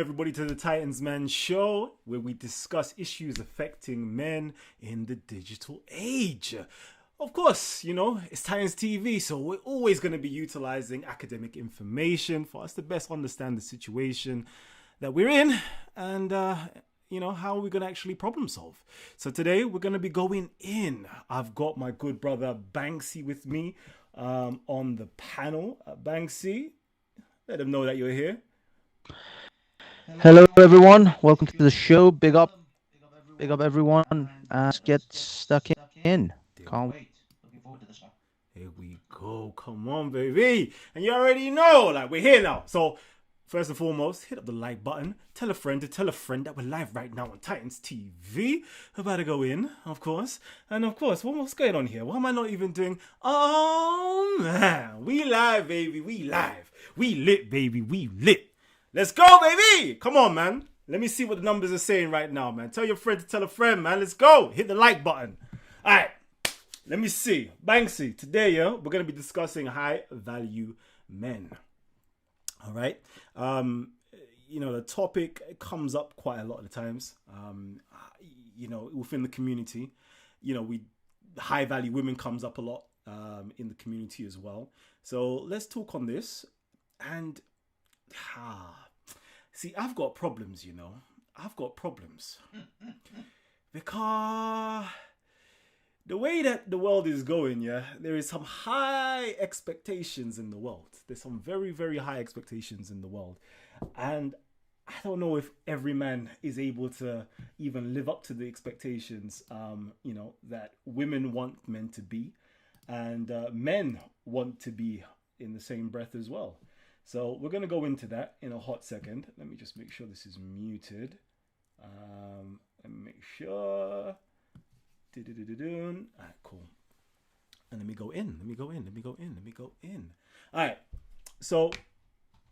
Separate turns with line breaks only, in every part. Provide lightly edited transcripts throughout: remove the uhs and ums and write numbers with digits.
Everybody to the Titans Man show, where we discuss issues affecting men in the digital age. Of course, it's Titans TV, so we're always going to be utilizing academic information for us to best understand the situation that we're in and, how we're going to actually problem solve. So today we're going to be going in. I've got my good brother Banksy with me on the panel. Banksy, let them know that you're here.
Hello everyone, welcome to the show. Big up everyone. Let's get stuck in. Can't wait. Looking forward to this one.
Here we go. Come on, baby. And you already know, we're here now. So first and foremost, hit up the like button. Tell a friend to tell a friend that we're live right now on Titans TV. We're about to go in, of course. And of course, what's going on here? What am I not even doing? Oh man, we live, baby. We live. We lit, baby. We lit. Let's go, baby! Come on, man. Let me see what the numbers are saying right now, man. Tell your friend to tell a friend, man. Let's go. Hit the like button. All right. Let me see. Banksy, today, we're going to be discussing high-value men. All right? The topic comes up quite a lot of the times, within the community. High-value women comes up a lot in the community as well. So let's talk on this. And see, I've got problems, I've got problems. Because the way that the world is going, there is some high expectations in the world. There's some very, very high expectations in the world. And I don't know if every man is able to even live up to the expectations, that women want men to be. And men want to be in the same breath as well. So we're going to go into that in a hot second. Let me just make sure this is muted. Let me make sure. All right, cool. And let me go in. All right. So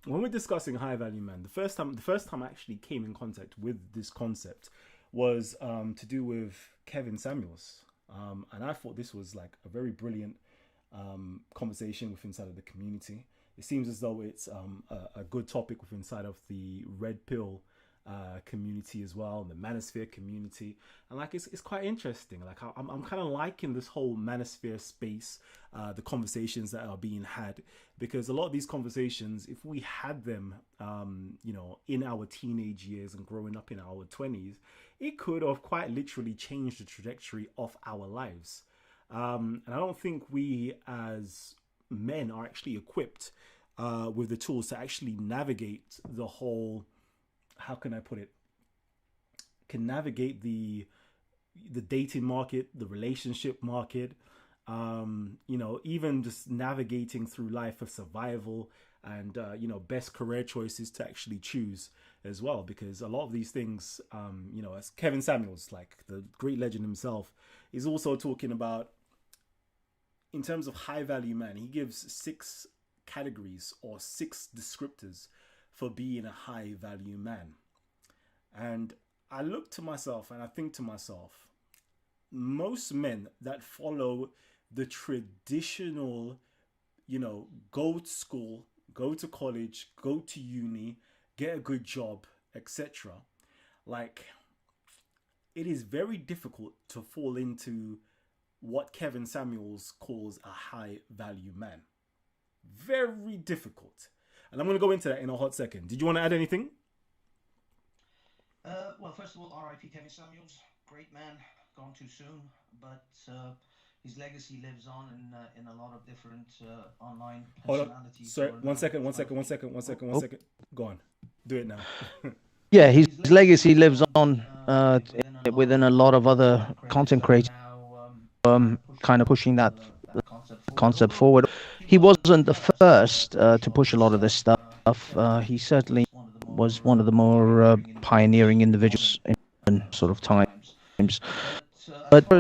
when we're discussing high value men, the first time I actually came in contact with this concept was to do with Kevin Samuels. And I thought this was like a very brilliant conversation with inside of the community. It seems as though it's a good topic within inside of the red pill community as well, and the manosphere community, and it's quite interesting. I'm kind of liking this whole manosphere space, the conversations that are being had, because a lot of these conversations, if we had them, in our teenage years and growing up in our 20s, it could have quite literally changed the trajectory of our lives. And I don't think we as men are actually equipped with the tools to actually navigate the whole, how can I put it, can navigate the dating market, the relationship market, even just navigating through life for survival and, best career choices to actually choose as well. Because a lot of these things, as Kevin Samuels, like the great legend himself, is also talking about, in terms of high value man, he gives 6 categories or 6 descriptors for being a high value man. And I look to myself and I think to myself, most men that follow the traditional, go to school, go to college, go to uni, get a good job, etc. It is very difficult to fall into what Kevin Samuels calls a high value man. Very difficult. And I'm going to go into that in a hot second. Did you want to add anything?
Well, first of all, R.I.P. Kevin Samuels, great man, gone too soon, but his legacy lives on in a lot of different online personalities.
Sorry, one second. Go on. Do it now.
Yeah, his legacy lives on within a lot of other content creators, kind of pushing that concept forward. He wasn't the first to push a lot of this stuff. He certainly was one of the more pioneering individuals in sort of times. But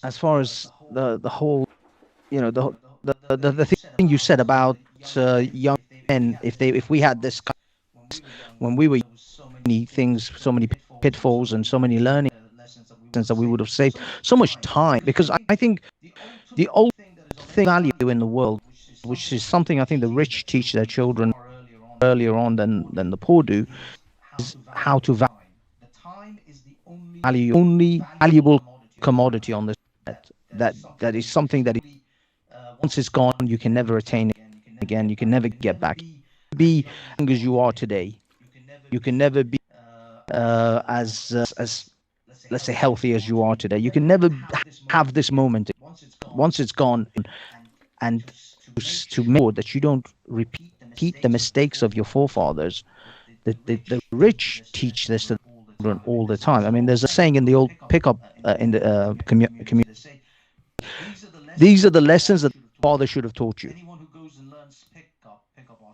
as far as the whole, the thing you said about young men, if we had this when we were many things, so many pitfalls and so many learning lessons that we would have saved so much time, because I think the old thing value in the world, which is something I think the rich teach their children earlier on than the poor do, is how to value only valuable commodity on this planet. That is something that once it's gone, you can never attain it again. You can never get back. Be as young as you are today. You can never be as let's say healthy as you are today. You can never have this moment. Once it's gone, and to make sure that you don't repeat the mistakes of your forefathers. The rich teach this to the children all the time. I mean, there's a saying in the old pickup in the community. These are the lessons that father should have taught you.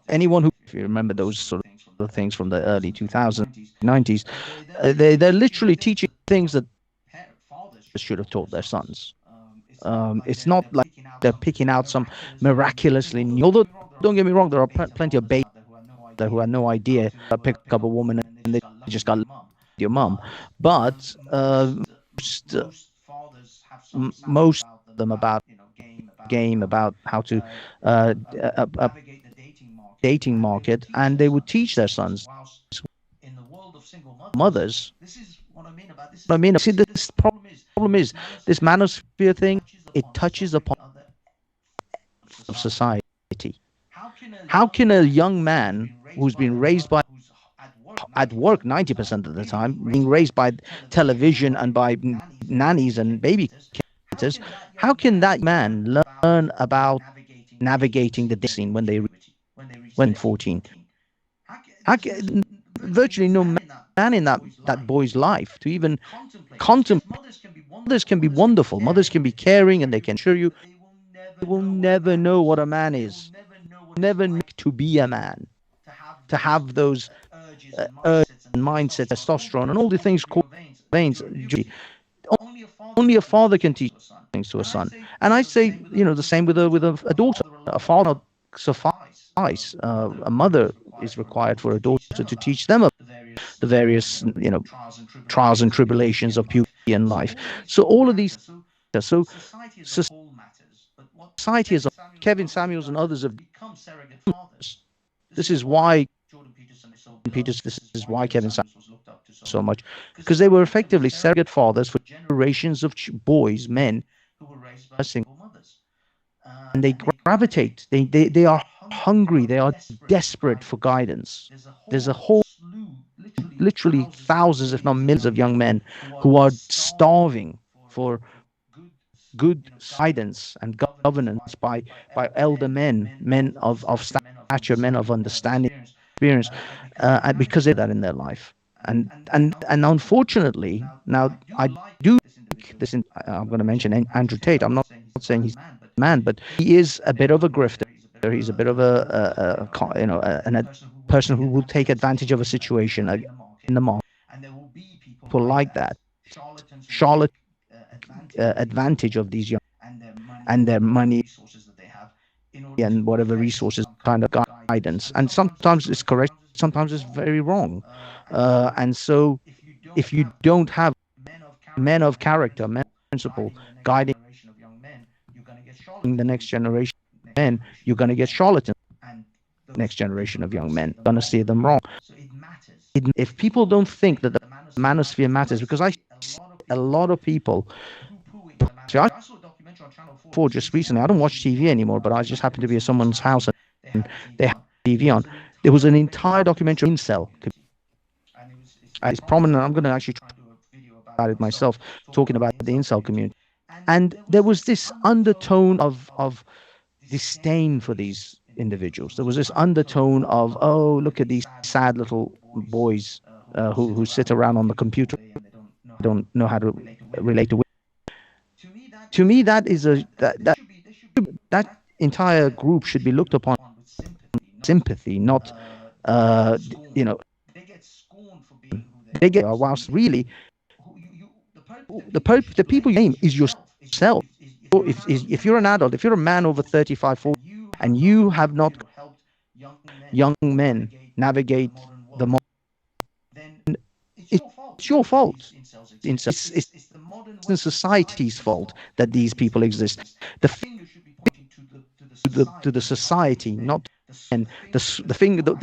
Anyone who, if you remember those sort of things from the early 2000s, 90s, they're literally teaching things that should have taught their sons. It's not like they're picking out some miraculously new. Although, don't get me wrong, there are plenty of babies who had no idea how to pick up a woman and they just got your mum. But most of them about game, about how to dating market, and they would teach their sons. Mothers, what I mean, see, this problem is this manosphere thing. It touches upon of society. How can a young man who's been raised by at work 90% of the time, being raised by television and by nannies and babysitters, how can that man learn about navigating the dating scene when 14? Virtually no man in that boy's life to even contemplate. Mothers can be wonderful. Mothers can be caring, and they can assure you they will never know what a man is. Never know to be a man, to have those urges and mindset, testosterone, and all the things called veins. Only a father can teach things to a son. And I say, the same with a daughter. A father not suffice. A mother is required for a daughter to teach them the various, trials and tribulations of puberty and life. So all of these. So society as Kevin Samuels and others have. This is why This is why Kevin Samuels so much, because they were effectively surrogate fathers for generations of boys, men, and they gravitate. They are hungry. They are desperate for guidance. There's a whole, literally thousands, if not millions, of young men who are starving for good guidance and governance by elder men of stature, men of understanding, experience, because they have that in their life. And unfortunately, now I do think this. I'm going to mention Andrew Tate. I'm not saying he's a man, but he is a bit of a grifter. He's a bit of a person who will take advantage of a situation in the market. People like that. Charlotte advantage of these young and their money and whatever resources, kind of guidance. And sometimes it's correct, sometimes it's very wrong. And so if you don't have men of character, men of principle, guiding the next generation of men, you're going to get charlatans. Next generation of young men, going to see them wrong. If people don't think that the manosphere matters, because I see a lot of people. So I saw a documentary on Channel 4 just recently. I don't watch TV anymore, but I just happened to be at someone's house and they had TV on. There was an entire documentary on incel. It's prominent. I'm going to actually try about it myself, talking about the incel community. And there was this undertone of disdain for these individuals. There was this undertone of, oh, look at these sad little boys who sit around on the computer, don't know how to relate to women. To me, that is that entire group should be looked upon with sympathy, not they get whilst really the people you name is yourself. If you're an adult, if you're a man over 35, 40, and you have not young men navigate the modern, then it's your fault. It's the society's fault that these people exist. The finger should be pointing to the society, not and the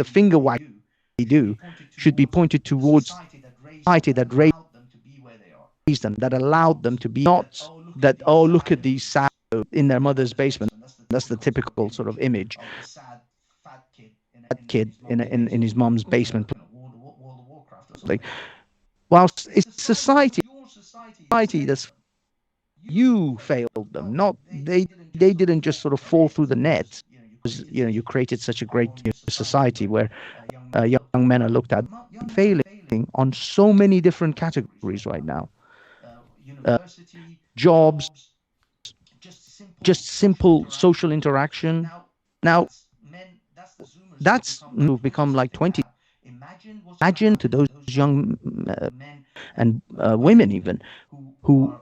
finger wag they do should be pointed towards society that raised them, that allowed them to be, not that, oh, look at these sad in their mother's basement. That's the typical sort of image. That kid in his mom's basement. Like, whilst it's society that's, you failed them, not they didn't just sort of fall through the net. Because, you created such a great society where young men are looked at failing on so many different categories right now. Jobs, just simple social interaction. Now, that's become like 20. Imagine to those young and women even who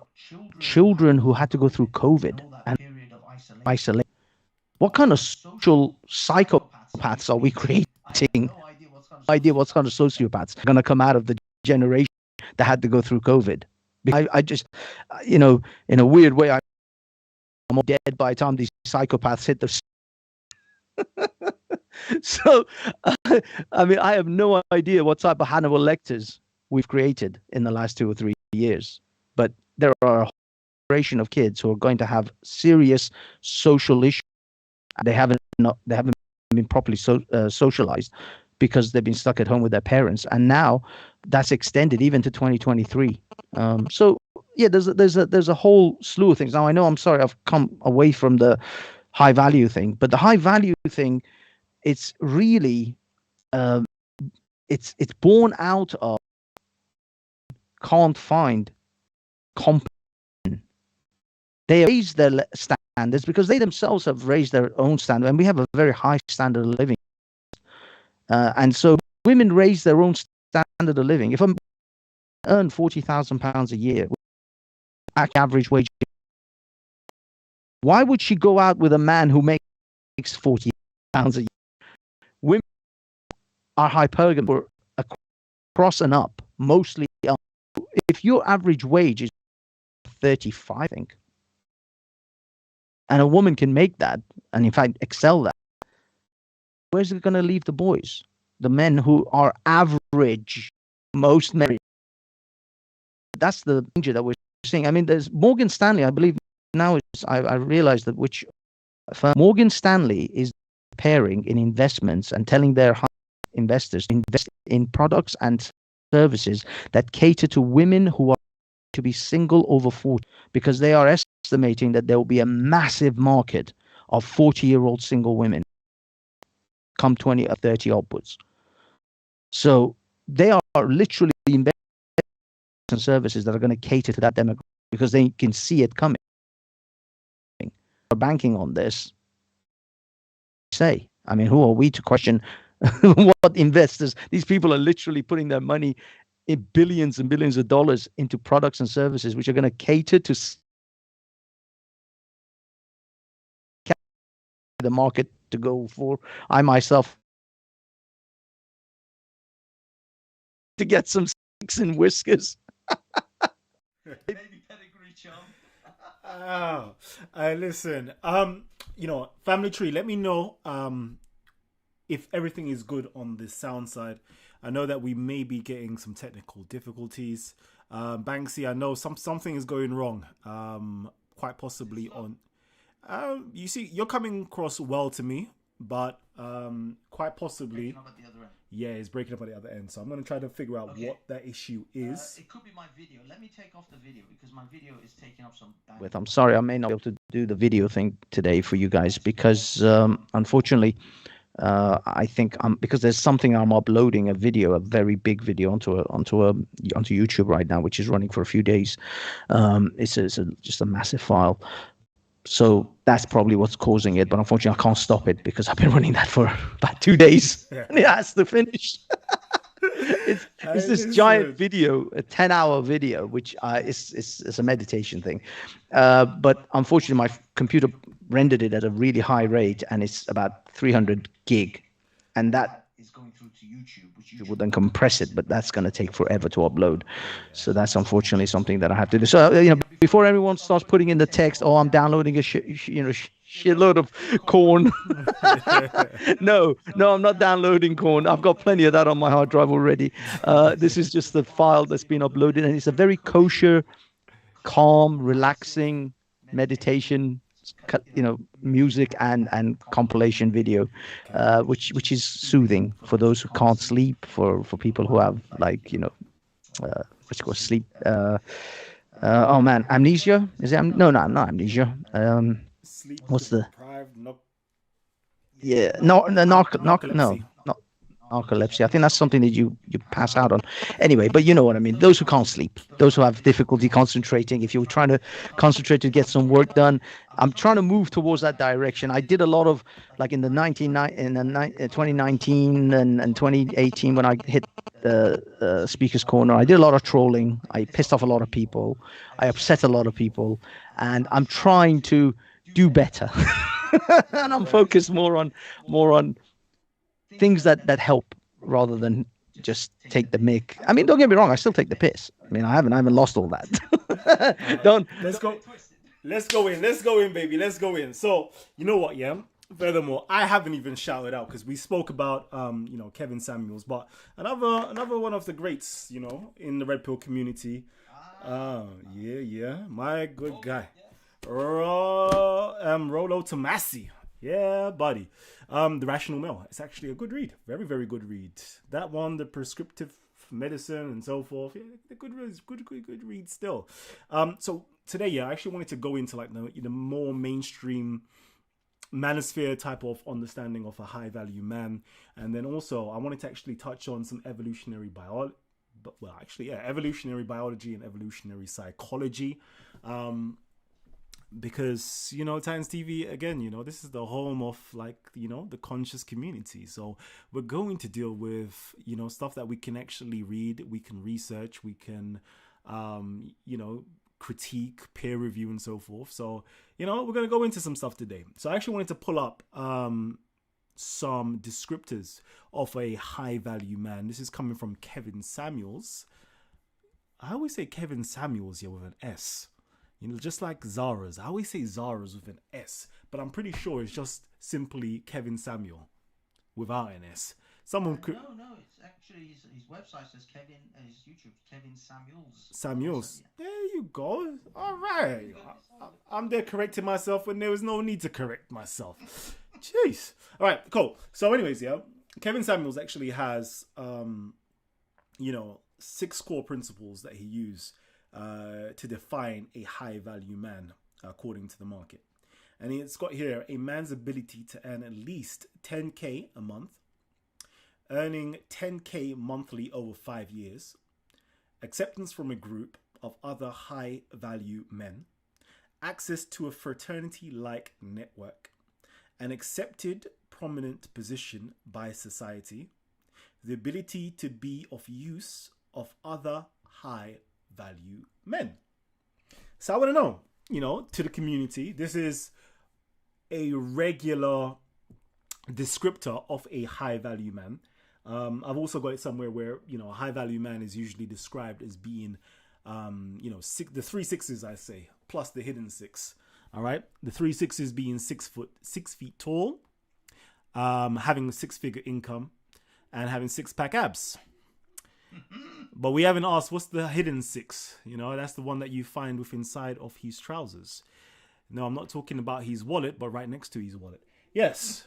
children who had to go through COVID and isolation. What kind of social psychopaths are we creating? Idea what kind of sociopaths are going to come out of the generation that had to go through COVID. I just, in a weird way, I'm dead by the time these psychopaths hit the. So, I mean, I have no idea what type of Hannibal Lecters we've created in the last 2 or 3 years, but there are a generation of kids who are going to have serious social issues. They haven't been properly socialized because they've been stuck at home with their parents, and now that's extended even to 2023. So yeah, there's a whole slew of things. Now I know, I'm sorry, I've come away from the high value thing, but the high value thing, it's really it's born out of can't find comp. They raise their standards because they themselves have raised their own standard, and we have a very high standard of living. And so women raise their own standard of living. If I earn £40,000 a year, average wage, why would she go out with a man who makes £40 a year? Women are hypergamy across and up, mostly up. If your average wage is 35, I think, and a woman can make that, and in fact excel that, where's it going to leave the boys? The men who are average, most men. That's the danger that we're seeing. I mean, there's Morgan Stanley, I believe now is, I realized that which firm. Morgan Stanley is pairing in investments and telling their investors to invest in products and services that cater to women who are to be single over 40, because they are estimating that there will be a massive market of 40-year-old single women come 20 or 30 upwards. So they are literally investing in services that are going to cater to that demographic because they can see it coming. They're banking on this. Say, I mean, who are we to question what investors? These people are literally putting their money in billions and billions of dollars into products and services which are going to cater to the market to go for. I myself to get some sticks and whiskers.
Maybe pedigree charm.
Oh, listen. Family tree. Let me know if everything is good on the sound side. I know that we may be getting some technical difficulties. Banksy, I know something is going wrong. Quite possibly on. You see, you're coming across well to me, but quite possibly.
Up at the other end.
Yeah, it's breaking up at the other end. So I'm going to try to figure out what that issue is.
It could be my video. Let me take off the video because my video is taking up some bandwidth.
I'm sorry, I may not be able to do the video thing today for you guys because unfortunately, I think because there's something I'm uploading a video, a very big video onto YouTube right now, which is running for a few days. It's just a massive file. So that's probably what's causing it. But unfortunately, I can't stop it because I've been running that for about 2 days. And it has to finish. It's this giant video, a 10-hour video, which it's a meditation thing. But unfortunately, my computer rendered it at a really high rate, and it's about 300 gig. And that
is going through to YouTube, which
you
YouTube
would then
will
compress it, but that's going to take forever to upload. So that's unfortunately something that I have to do. So before everyone starts putting in the text, "Oh, I'm downloading a shitload of corn." No, I'm not downloading corn. I've got plenty of that on my hard drive already. This is just the file that's been uploaded, and it's a very kosher, calm, relaxing meditation, music and compilation video, which is soothing for those who can't sleep, for people who have what's it called, sleep. Oh man, amnesia. Is it? No, not amnesia.
Sleep
What's the?
deprived, not
Yeah, no, no, no,
narcolepsy.
not narcolepsy. I think that's something that you pass out on. Anyway, but you know what I mean. Those who can't sleep, those who have difficulty concentrating. If you're trying to concentrate to get some work done, I'm trying to move towards that direction. I did a lot of, like, in the 2019 and 2018, when I hit the speaker's corner. I did a lot of trolling. I pissed off a lot of people. I upset a lot of people, and I'm trying to do better. And I'm focused more on things that help, rather than just take the mick. I mean, don't get me wrong, I still take the piss. I mean, I haven't lost all that. Don't.
Let's go in, baby. Let's go in. So, you know what, yeah? Furthermore, I haven't even shouted out because we spoke about Kevin Samuels, but another one of the greats, in the Red Pill community. Yeah, my good guy. Rollo Tomasi. Yeah, buddy. The Rational Male. It's actually a good read. Very, very good read. That one, the prescriptive medicine and so forth. Yeah, the good read still. So today, yeah, I actually wanted to go into like the more mainstream manosphere type of understanding of a high value man, and then also I wanted to actually touch on some evolutionary biology. Evolutionary biology and evolutionary psychology. Because Titanstv, again, this is the home of the conscious community. So we're going to deal with stuff that we can actually read, we can research, we can critique, peer review, and so forth. So we're going to go into some stuff today. So I actually wanted to pull up some descriptors of a high value man. This is coming from Kevin Samuels. I always say Kevin Samuels with an S. Just like Zara's. I always say Zara's with an S, but I'm pretty sure it's just simply Kevin Samuel without an S. Someone could.
No, it's actually his website says Kevin, his YouTube, Kevin Samuels.
Samuels. There you go. All right. I'm there correcting myself when there was no need to correct myself. Jeez. All right, cool. So anyways, yeah, Kevin Samuels actually has, 6 core principles that he used to define a high value man according to the market. And it's got here a man's ability to earn at least 10K a month, earning 10K monthly over 5 years, acceptance from a group of other high value men, access to a fraternity like network, an accepted prominent position by society, the ability to be of use of other high value men. So I want to know, to the community, this is a regular descriptor of a high value man. I've also got it somewhere where, a high value man is usually described as being, the 3 6s, I say, plus the hidden 6. All right. The 3 6s being 6 feet tall, having a 6-figure income, and having 6-pack abs. But we haven't asked what's the hidden 6. That's the one that you find within inside of his trousers. No, I'm not talking about his wallet, but right next to his wallet. Yes.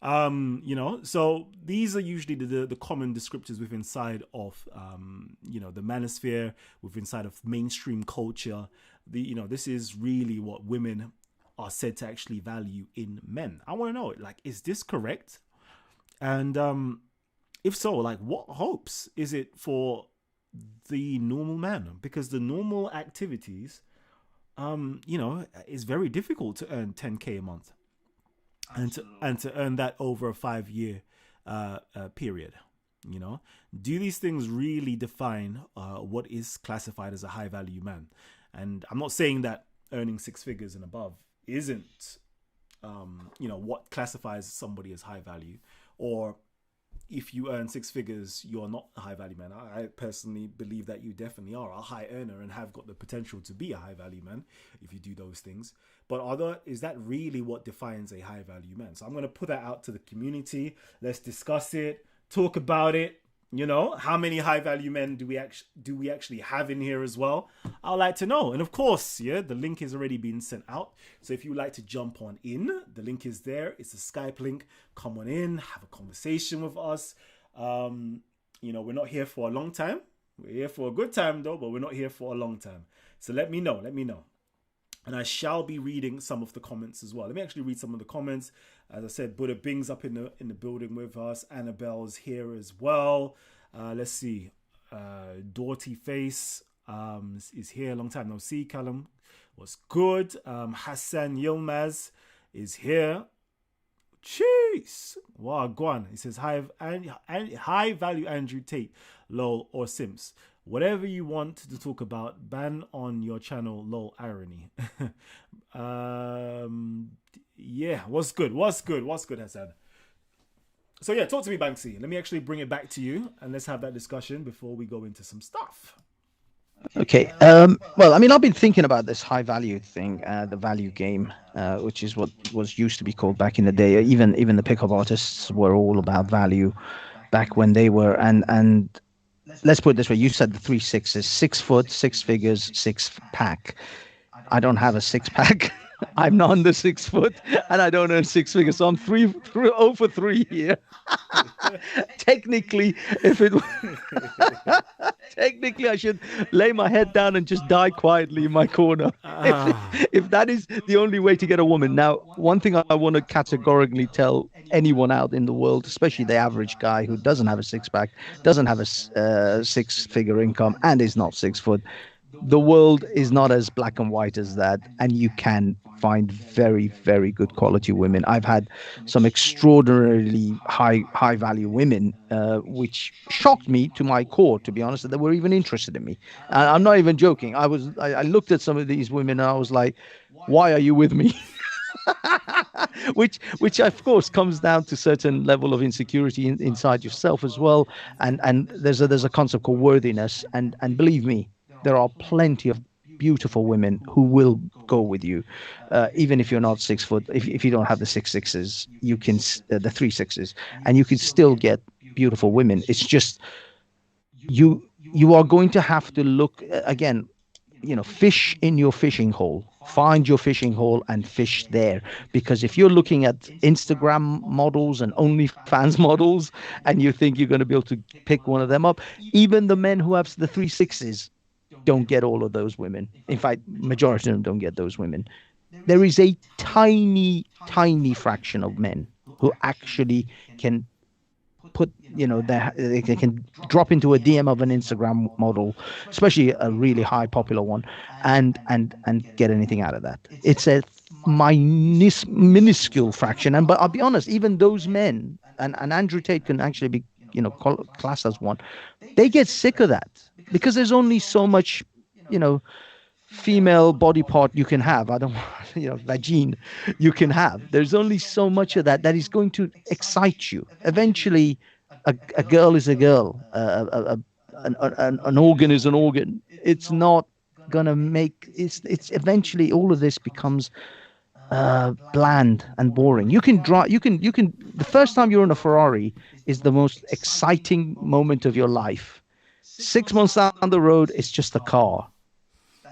So these are usually the common descriptors within inside of the manosphere, within inside of mainstream culture. This is really what women are said to actually value in men. I want to know, is this correct? And if so, what hopes is it for the normal man? Because the normal activities, is very difficult to earn 10K a month. And to earn that over a 5-year period. Do these things really define what is classified as a high value man? And I'm not saying that earning 6 figures and above isn't what classifies somebody as high value, or if you earn six figures, you're not a high value man. I personally believe that you definitely are a high earner and have got the potential to be a high value man if you do those things. But is that really what defines a high value man? So I'm going to put that out to the community. Let's discuss it, talk about it. You know, how many high value men do we actually have in here as well? I'd like to know. And of course, yeah, the link is already been sent out. So if you'd like to jump on in, the link is there. It's a Skype link. Come on in, have a conversation with us. You know, we're not here for a long time. We're here for a good time though, but we're not here for a long time. So let me know. And I shall be reading some of the comments as well. Let me actually read some of the comments. As I said, Buddha Bing's up in the building with us. Annabelle's here as well. Let's see. Doughty Face is here. Long time no see. Kalam was good. Hassan Yilmaz is here. Jeez. Wow, go on. He says, high value Andrew Tate, lol, or Sims. Whatever you want to talk about, ban on your channel, lol, irony. Yeah, what's good, Hassan? So yeah, talk to me, Banksy. Let me actually bring it back to you and let's have that discussion before we go into some stuff.
Okay. Well, I mean, I've been thinking about this high value thing, the value game, which is what was used to be called back in the day. Even the pickup artists were all about value back when they were, and let's put it this way. You said the 3 6s, 6 foot, 6 figures, 6 pack. I don't have a 6 pack. I'm not under 6 foot and I don't earn 6 figures. So I'm 0 for 3 here. Technically, technically I should lay my head down and just die quietly in my corner. If that is the only way to get a woman. Now, one thing I want to categorically tell anyone out in the world, especially the average guy who doesn't have a 6-pack, doesn't have a 6-figure income and is not 6 foot, the world is not as black and white as that, and you can find very, very good quality women. I've had some extraordinarily high value women, which shocked me to my core, to be honest, that they were even interested in me. And I'm not even joking. I looked at some of these women and I was like, why are you with me? which of course comes down to certain level of insecurity inside yourself as well, and there's a concept called worthiness, and believe me, there are plenty of beautiful women who will go with you, even if you're not 6 foot. If you don't have the 6 6s, you can the 3 6s, and you can still get beautiful women. It's just you are going to have to look again. You know, fish in your fishing hole. Find your fishing hole and fish there. Because if you're looking at Instagram models and OnlyFans models, and you think you're going to be able to pick one of them up, even the men who have the 3 6s don't get all of those women. In fact, majority of them don't get those women. There is a tiny fraction of men who actually can put, you know, they can drop into a DM of an Instagram model, especially a really high popular one, and get anything out of that. It's a minuscule fraction. But I'll be honest, even those men, and Andrew Tate can actually be, you know, classed as one, they get sick of that because there's only so much, you know, female body part you can have. I don't, you know, vagine you can have. There's only so much of that is going to excite you. Eventually, a girl is a girl. An organ is an organ. It's not gonna make. It's eventually all of this becomes bland and boring. You can drive. You can. The first time you're in a Ferrari is the most exciting moment of your life. 6 months down the road, it's just a car.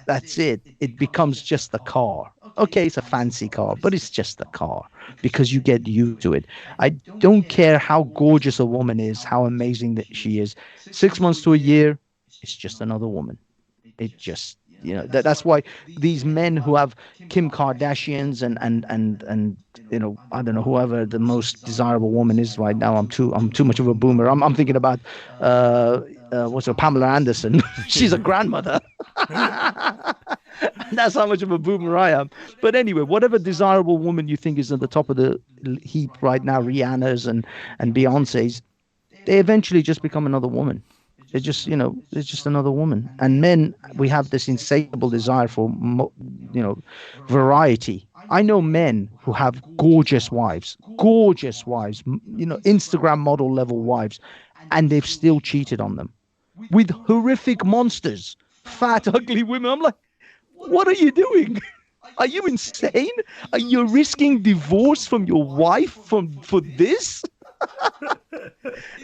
That's it. It becomes just a car. Okay, it's a fancy car, but it's just a car because you get used to it. I don't care how gorgeous a woman is, how amazing that she is. 6 months to a year, it's just another woman. It just, you know, that's why these men who have Kim Kardashians and you know, I don't know, whoever the most desirable woman is right now. I'm too much of a boomer. I'm thinking about what's her, Pamela Anderson. She's a grandmother. That's how much of a boomer I am. But anyway, whatever desirable woman you think is at the top of the heap right now, Rihanna's and Beyonce's, they eventually just become another woman. They're just, you know, it's just another woman. And men, we have this insatiable desire for, you know, variety. I know men who have gorgeous wives, Instagram model level wives, and they've still cheated on them with horrific monsters, fat, ugly women. I'm like, what are you doing? Are you insane? Are you risking divorce from your wife for this?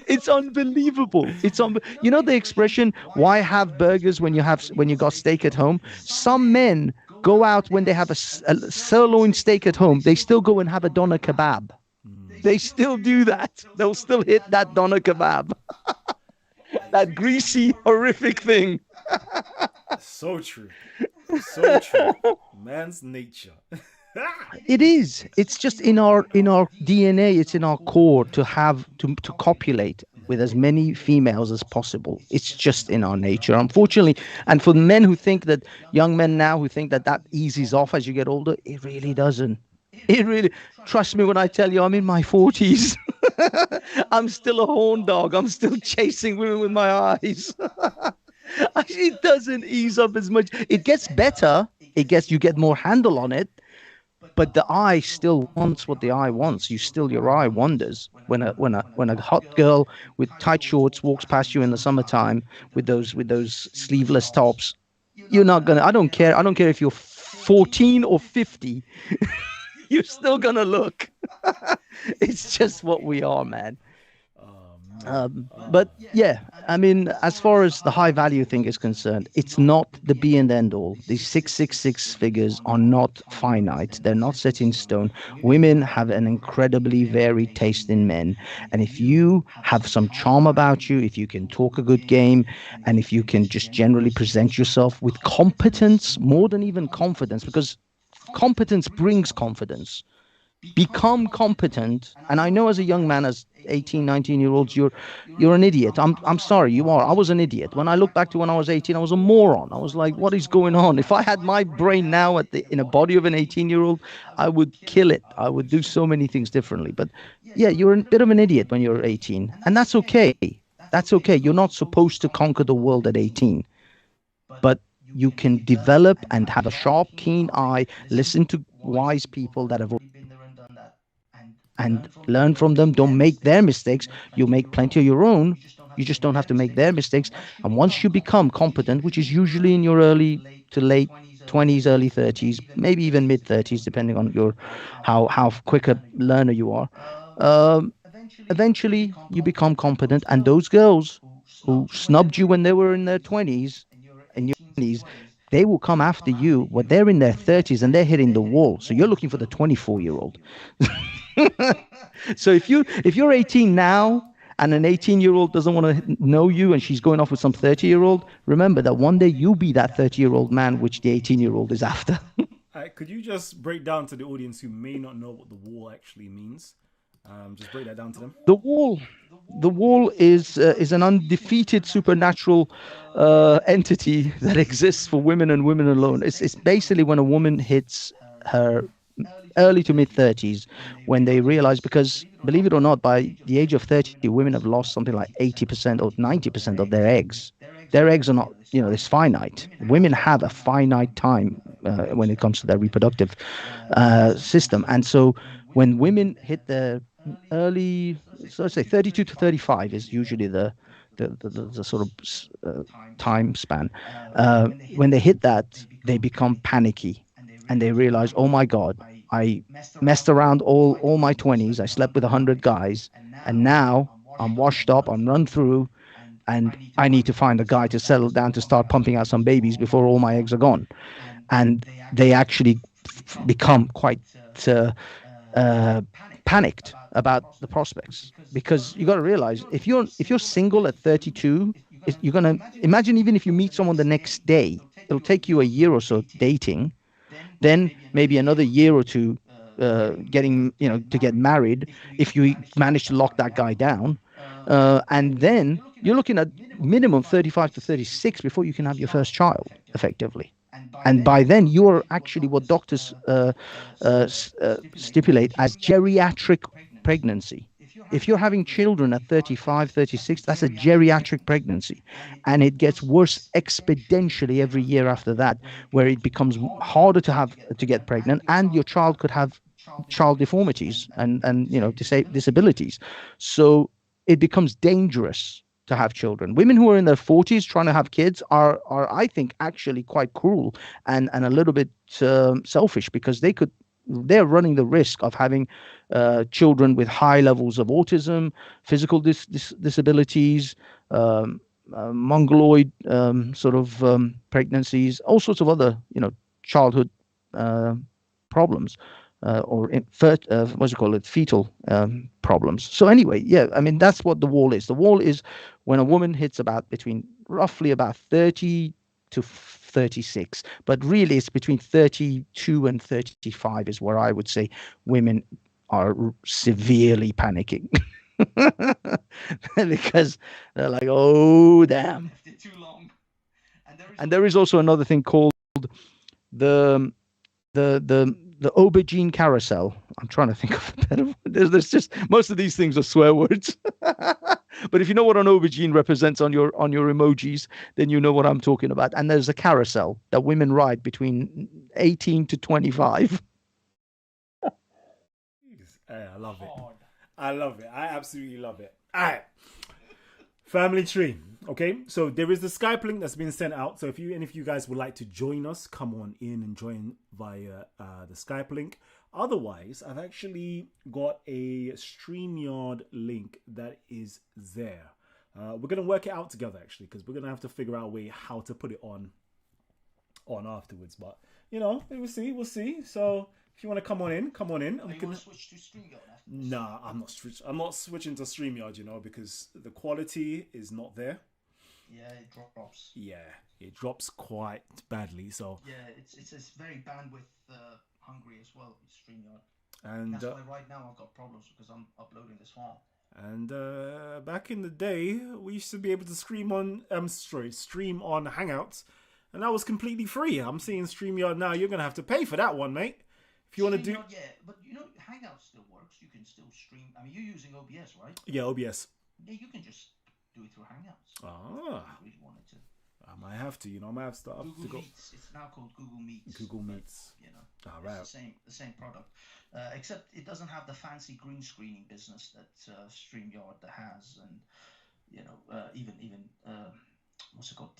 It's unbelievable. The expression, why have burgers when you got steak at home? Some men go out when they have a sirloin steak at home. They still go and have a doner kebab. They still do that. They'll still hit that doner kebab. That greasy, horrific thing.
So true. So true. Man's nature.
It is. It's just in our DNA. It's in our core to have to copulate with as many females as possible. It's just in our nature, unfortunately. And for men who think that young men now who think that eases off as you get older, it really doesn't. It really. Trust me when I tell you, I'm in my 40s. I'm still a horn dog. I'm still chasing women with my eyes. It doesn't ease up as much. It gets better. You get more handle on it. But the eye still wants what the eye wants. Your eye wanders when a hot girl with tight shorts walks past you in the summertime with those sleeveless tops. You're not gonna. I don't care. I don't care if you're 14 or 50. You're still gonna look. It's just what we are, man. But yeah, I mean, as far as the high value thing is concerned, it's not the be and end all. These 666 figures are not finite. They're not set in stone. Women have an incredibly varied taste in men. And if you have some charm about you, if you can talk a good game, and if you can just generally present yourself with competence, more than even confidence, because competence brings confidence. Become competent. And I know as a young man, as 18, 19-year-olds, you're an idiot. I'm sorry, you are. I was an idiot. When I look back to when I was 18, I was a moron. I was like, what is going on? If I had my brain now in a body of an 18-year-old, I would kill it. I would do so many things differently. But yeah, you're a bit of an idiot when you're 18. And that's okay. That's okay. You're not supposed to conquer the world at 18. But you can develop and have a sharp, keen eye, listen to wise people that have and learn from them. Don't make their mistakes. You'll make plenty of your own. You just don't have to make their mistakes. And once you become competent, which is usually in your early to late 20s, early 30s, maybe even mid 30s, depending on your how quick a learner you are, eventually you become competent. And those girls who snubbed you when they were in their 20s and your 20s, they will come after you when they're in their 30s and they're hitting the wall. So you're looking for the 24-year-old. So if you're 18 now and an 18-year-old doesn't want to know you and she's going off with some 30-year-old, remember that one day you'll be that 30-year-old man which the 18-year-old is after.
Could you just break down to the audience who may not know what the wall actually means? Just break that down to them.
The wall is an undefeated supernatural entity that exists for women and women alone. It's basically when a woman hits her early to mid 30s, when they realize, because believe it or not, by the age of 30, women have lost something like 80% or 90% of their eggs. Their eggs are not, it's finite. Women have a finite time when it comes to their reproductive system. And so when women hit their early, so let's say 32 to 35 is usually the sort of time span. When they hit that, they become panicky and they realize, oh my God, I messed around all my 20s. I slept with 100 guys, and now I'm washed up, I'm run through, and I need to find a guy to settle down to start pumping out some babies before all my eggs are gone. And they actually become quite panicked about the prospects, because you got to realize, if you're single at 32, you're gonna imagine, even if you meet someone the next day, it'll take you a year or so dating, then maybe another year or two getting to get married if you manage to lock that guy down, and then you're looking at minimum 35 to 36 before you can have your first child effectively. And by then you're actually what doctors stipulate as geriatric pregnancy. If you're having children at 35, 36, that's a geriatric pregnancy. And it gets worse exponentially every year after that, where it becomes harder to get pregnant, and your child could have child deformities and disabilities. So it becomes dangerous to have children. Women who are in their 40s trying to have kids are I think actually quite cruel and a little bit selfish, because they're running the risk of having children with high levels of autism, physical disabilities, mongoloid pregnancies, all sorts of other childhood uh, problems, what's it called, fetal problems. So anyway, yeah, I mean that's what the wall is. The wall is when a woman hits roughly about 30 to 36, but really it's between 32 and 35 is where I would say women are severely panicking. Because they're like, oh damn.
Too long.
And there is also another thing called the the aubergine carousel. I'm trying to think of a better. There's just, most of these things are swear words. But if you know what an aubergine represents on your emojis, then you know what I'm talking about. And there's a carousel that women ride between 18 to 25.
I love it. I love it. I absolutely love it. All right. Family tree. Okay, so there is the Skype link that's been sent out. So if you guys would like to join us, come on in and join via the Skype link. Otherwise, I've actually got a StreamYard link that is there. We're gonna work it out together actually, because we're gonna have to figure out a way how to put it on afterwards. But we'll see. We'll see. So if you want to come on in, come on in.
Are you going to switch to StreamYard after this?
Nah, I'm not switching to StreamYard, because the quality is not there.
Yeah, it drops.
Yeah, it drops quite badly. So
yeah, it's very bandwidth hungry as well. StreamYard.
And
that's why right now I've got problems because I'm uploading this file.
And back in the day, we used to be able to stream on Hangouts, and that was completely free. I'm seeing StreamYard now. You're gonna have to pay for that one, mate. If you want to do,
yeah, but Hangout still works. You can still stream. I mean, you're using OBS, right?
Yeah, OBS.
Yeah, you can just do it through Hangouts.
Ah,
if you really wanted to.
I might have to. I might have to.
Google Meets. It's now called Google Meets.
Google Meets.
All right. It's the same product, except it doesn't have the fancy green screening business that StreamYard has, and even what's it called?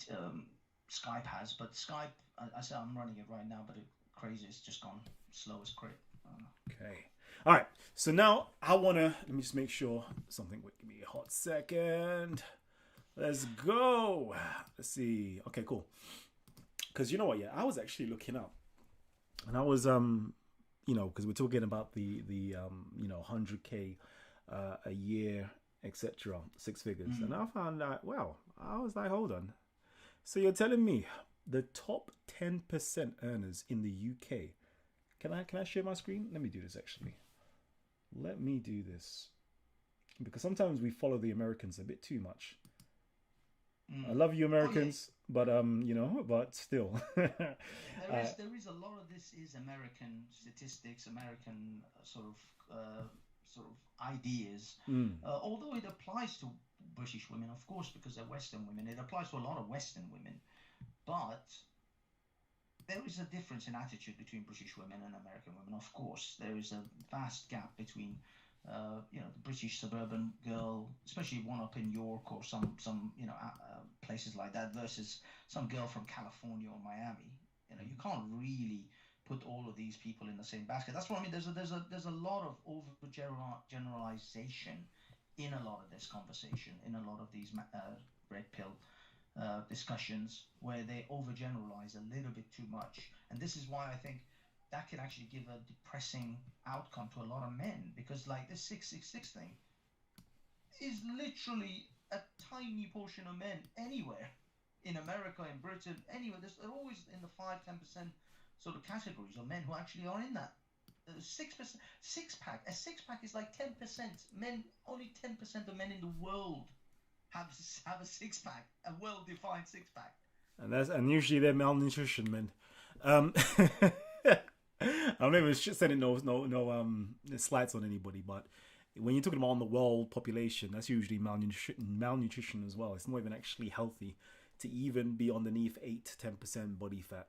Skype has. But Skype, I say I'm running it right now, but crazy. It's just gone slow as crap.
Okay. All right. So now let me just make sure something. Wait, give me a hot second. Let's go. Let's see. Okay, cool. Because you know what? Yeah, I was actually looking up, and I was because we're talking about the 100K a year, etc. 6 figures, and I found out. Wow, I was like, hold on. So you're telling me the top 10% earners in the UK? Can I share my screen? Let me do this actually. Let me do this because sometimes we follow the Americans a bit too much. I love you, Americans, but but still.
there is a lot of this is American statistics, American sort of ideas. Although it applies to British women, of course, because they're Western women. It applies to a lot of Western women, but there is a difference in attitude between British women and American women. Of course, there is a vast gap between the British suburban girl, especially one up in York or some places like that, versus some girl from California or Miami. You can't really put all of these people in the same basket. That's what I mean. There's a lot of overgeneralization in a lot of this conversation, in a lot of these red pill discussions, where they overgeneralize a little bit too much. And this is why I think that could actually give a depressing outcome to a lot of men, because like this 666 thing is literally a tiny portion of men anywhere in America, in Britain, anywhere. They're always in the 5-10% sort of categories of men who actually are in that 6%. Six-pack. A six-pack is like 10% men. Only 10% of men in the world have a six-pack, a well-defined six-pack.
And usually they're malnutrition men. I'm not even sending no slights on anybody, but when you're talking about on the world population, that's usually malnutrition as well. It's not even actually healthy to even be underneath 8 to 10% body fat.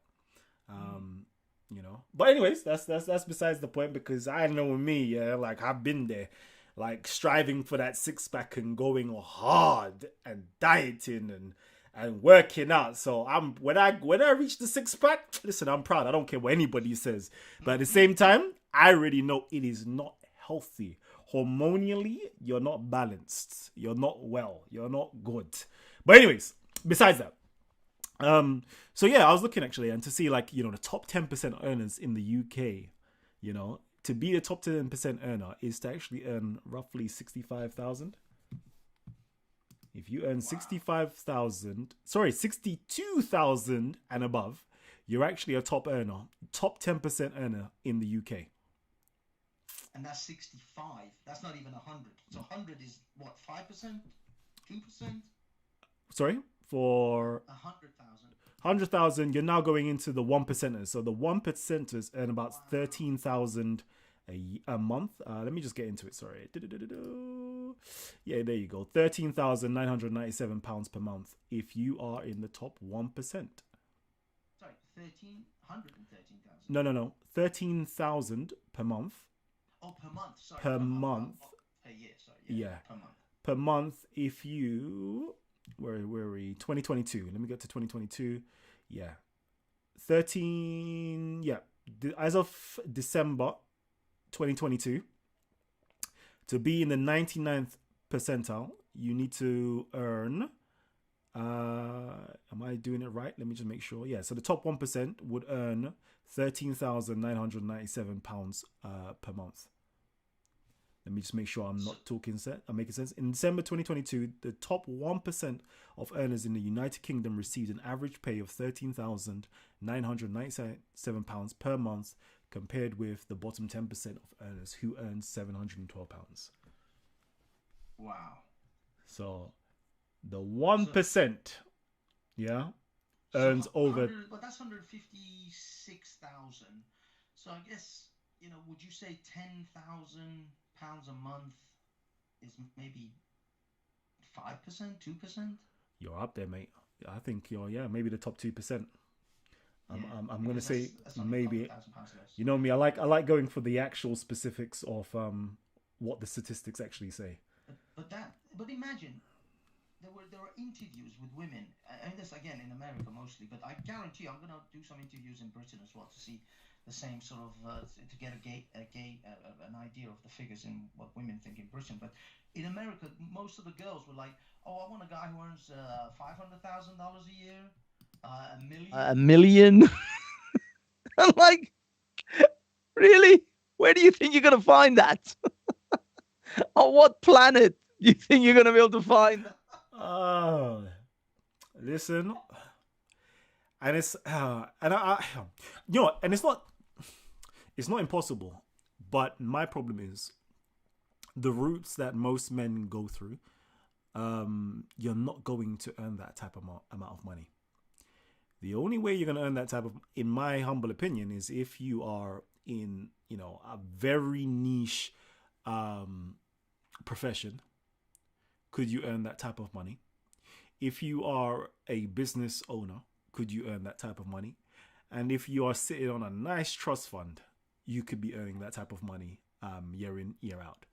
But anyways, that's besides the point, because I know me, yeah, like I've been there, like striving for that six pack and going hard and dieting and working out. So when I reach the six pack, listen, I'm proud. I don't care what anybody says, but at the same time, I already know it is not healthy. Hormonally, you're not balanced. You're not well. You're not good. But anyways, besides that, so yeah, I was looking actually, and to see like, the top 10% earners in the UK, to be a top 10% earner is to actually earn roughly 65,000. If you earn 62,000 and above, you're actually a top 10% earner in the UK.
And that's 65. That's not even 100. So 100 is what, 5%? 2%?
Sorry? For 100,000, you're now going into the 1%ers. So the 1%ers earn about 13,000 a month. Let me just get into it. Sorry. Yeah, there you go. £13,997 per month if you are in the top 1%.
Sorry, 113,000.
No. 13,000 per month.
Oh, per month. Sorry.
Per month.
Per year. Sorry.
Yeah.
Per month.
Per month if you. Where are we? 2022. Let me get to 2022. Yeah. 13. Yeah. As of December 2022, to be in the 99th percentile, you need to earn. Am I doing it right? Let me just make sure. Yeah. So the top 1% would earn £13,997 per month. Let me just make sure I'm not I'm making sense. In December 2022, the top 1% of earners in the United Kingdom received an average pay of £13,997 per month, compared with the bottom 10% of earners who earned £712.
Wow.
So the 1%, earns over.
But that's 156,000. So I guess, would you say £10,000 a month is maybe 5%, 2%?
You're up there, mate. I think you're maybe the top 2%. I'm gonna say maybe. You know me, I like going for the actual specifics of what the statistics actually say.
But imagine there are interviews with women, and this again in America mostly, but I guarantee I'm gonna do some interviews in Britain as well to see the same sort of to get an idea of the figures in what women think in Britain. But in America, most of the girls were like, "Oh, I want a guy who earns $500,000 a year, a million."
A million. I'm like, really? Where do you think you're gonna find that? On what planet do you think you're gonna be able to find that?
Listen, and it's and and it's not impossible, but my problem is the routes that most men go through. You're not going to earn that type of amount of money. The only way you're going to earn that type of, in my humble opinion, is if you are in, a very niche profession. Could you earn that type of money? If you are a business owner, could you earn that type of money? And if you are sitting on a nice trust fund, you could be earning that type of money year in, year out.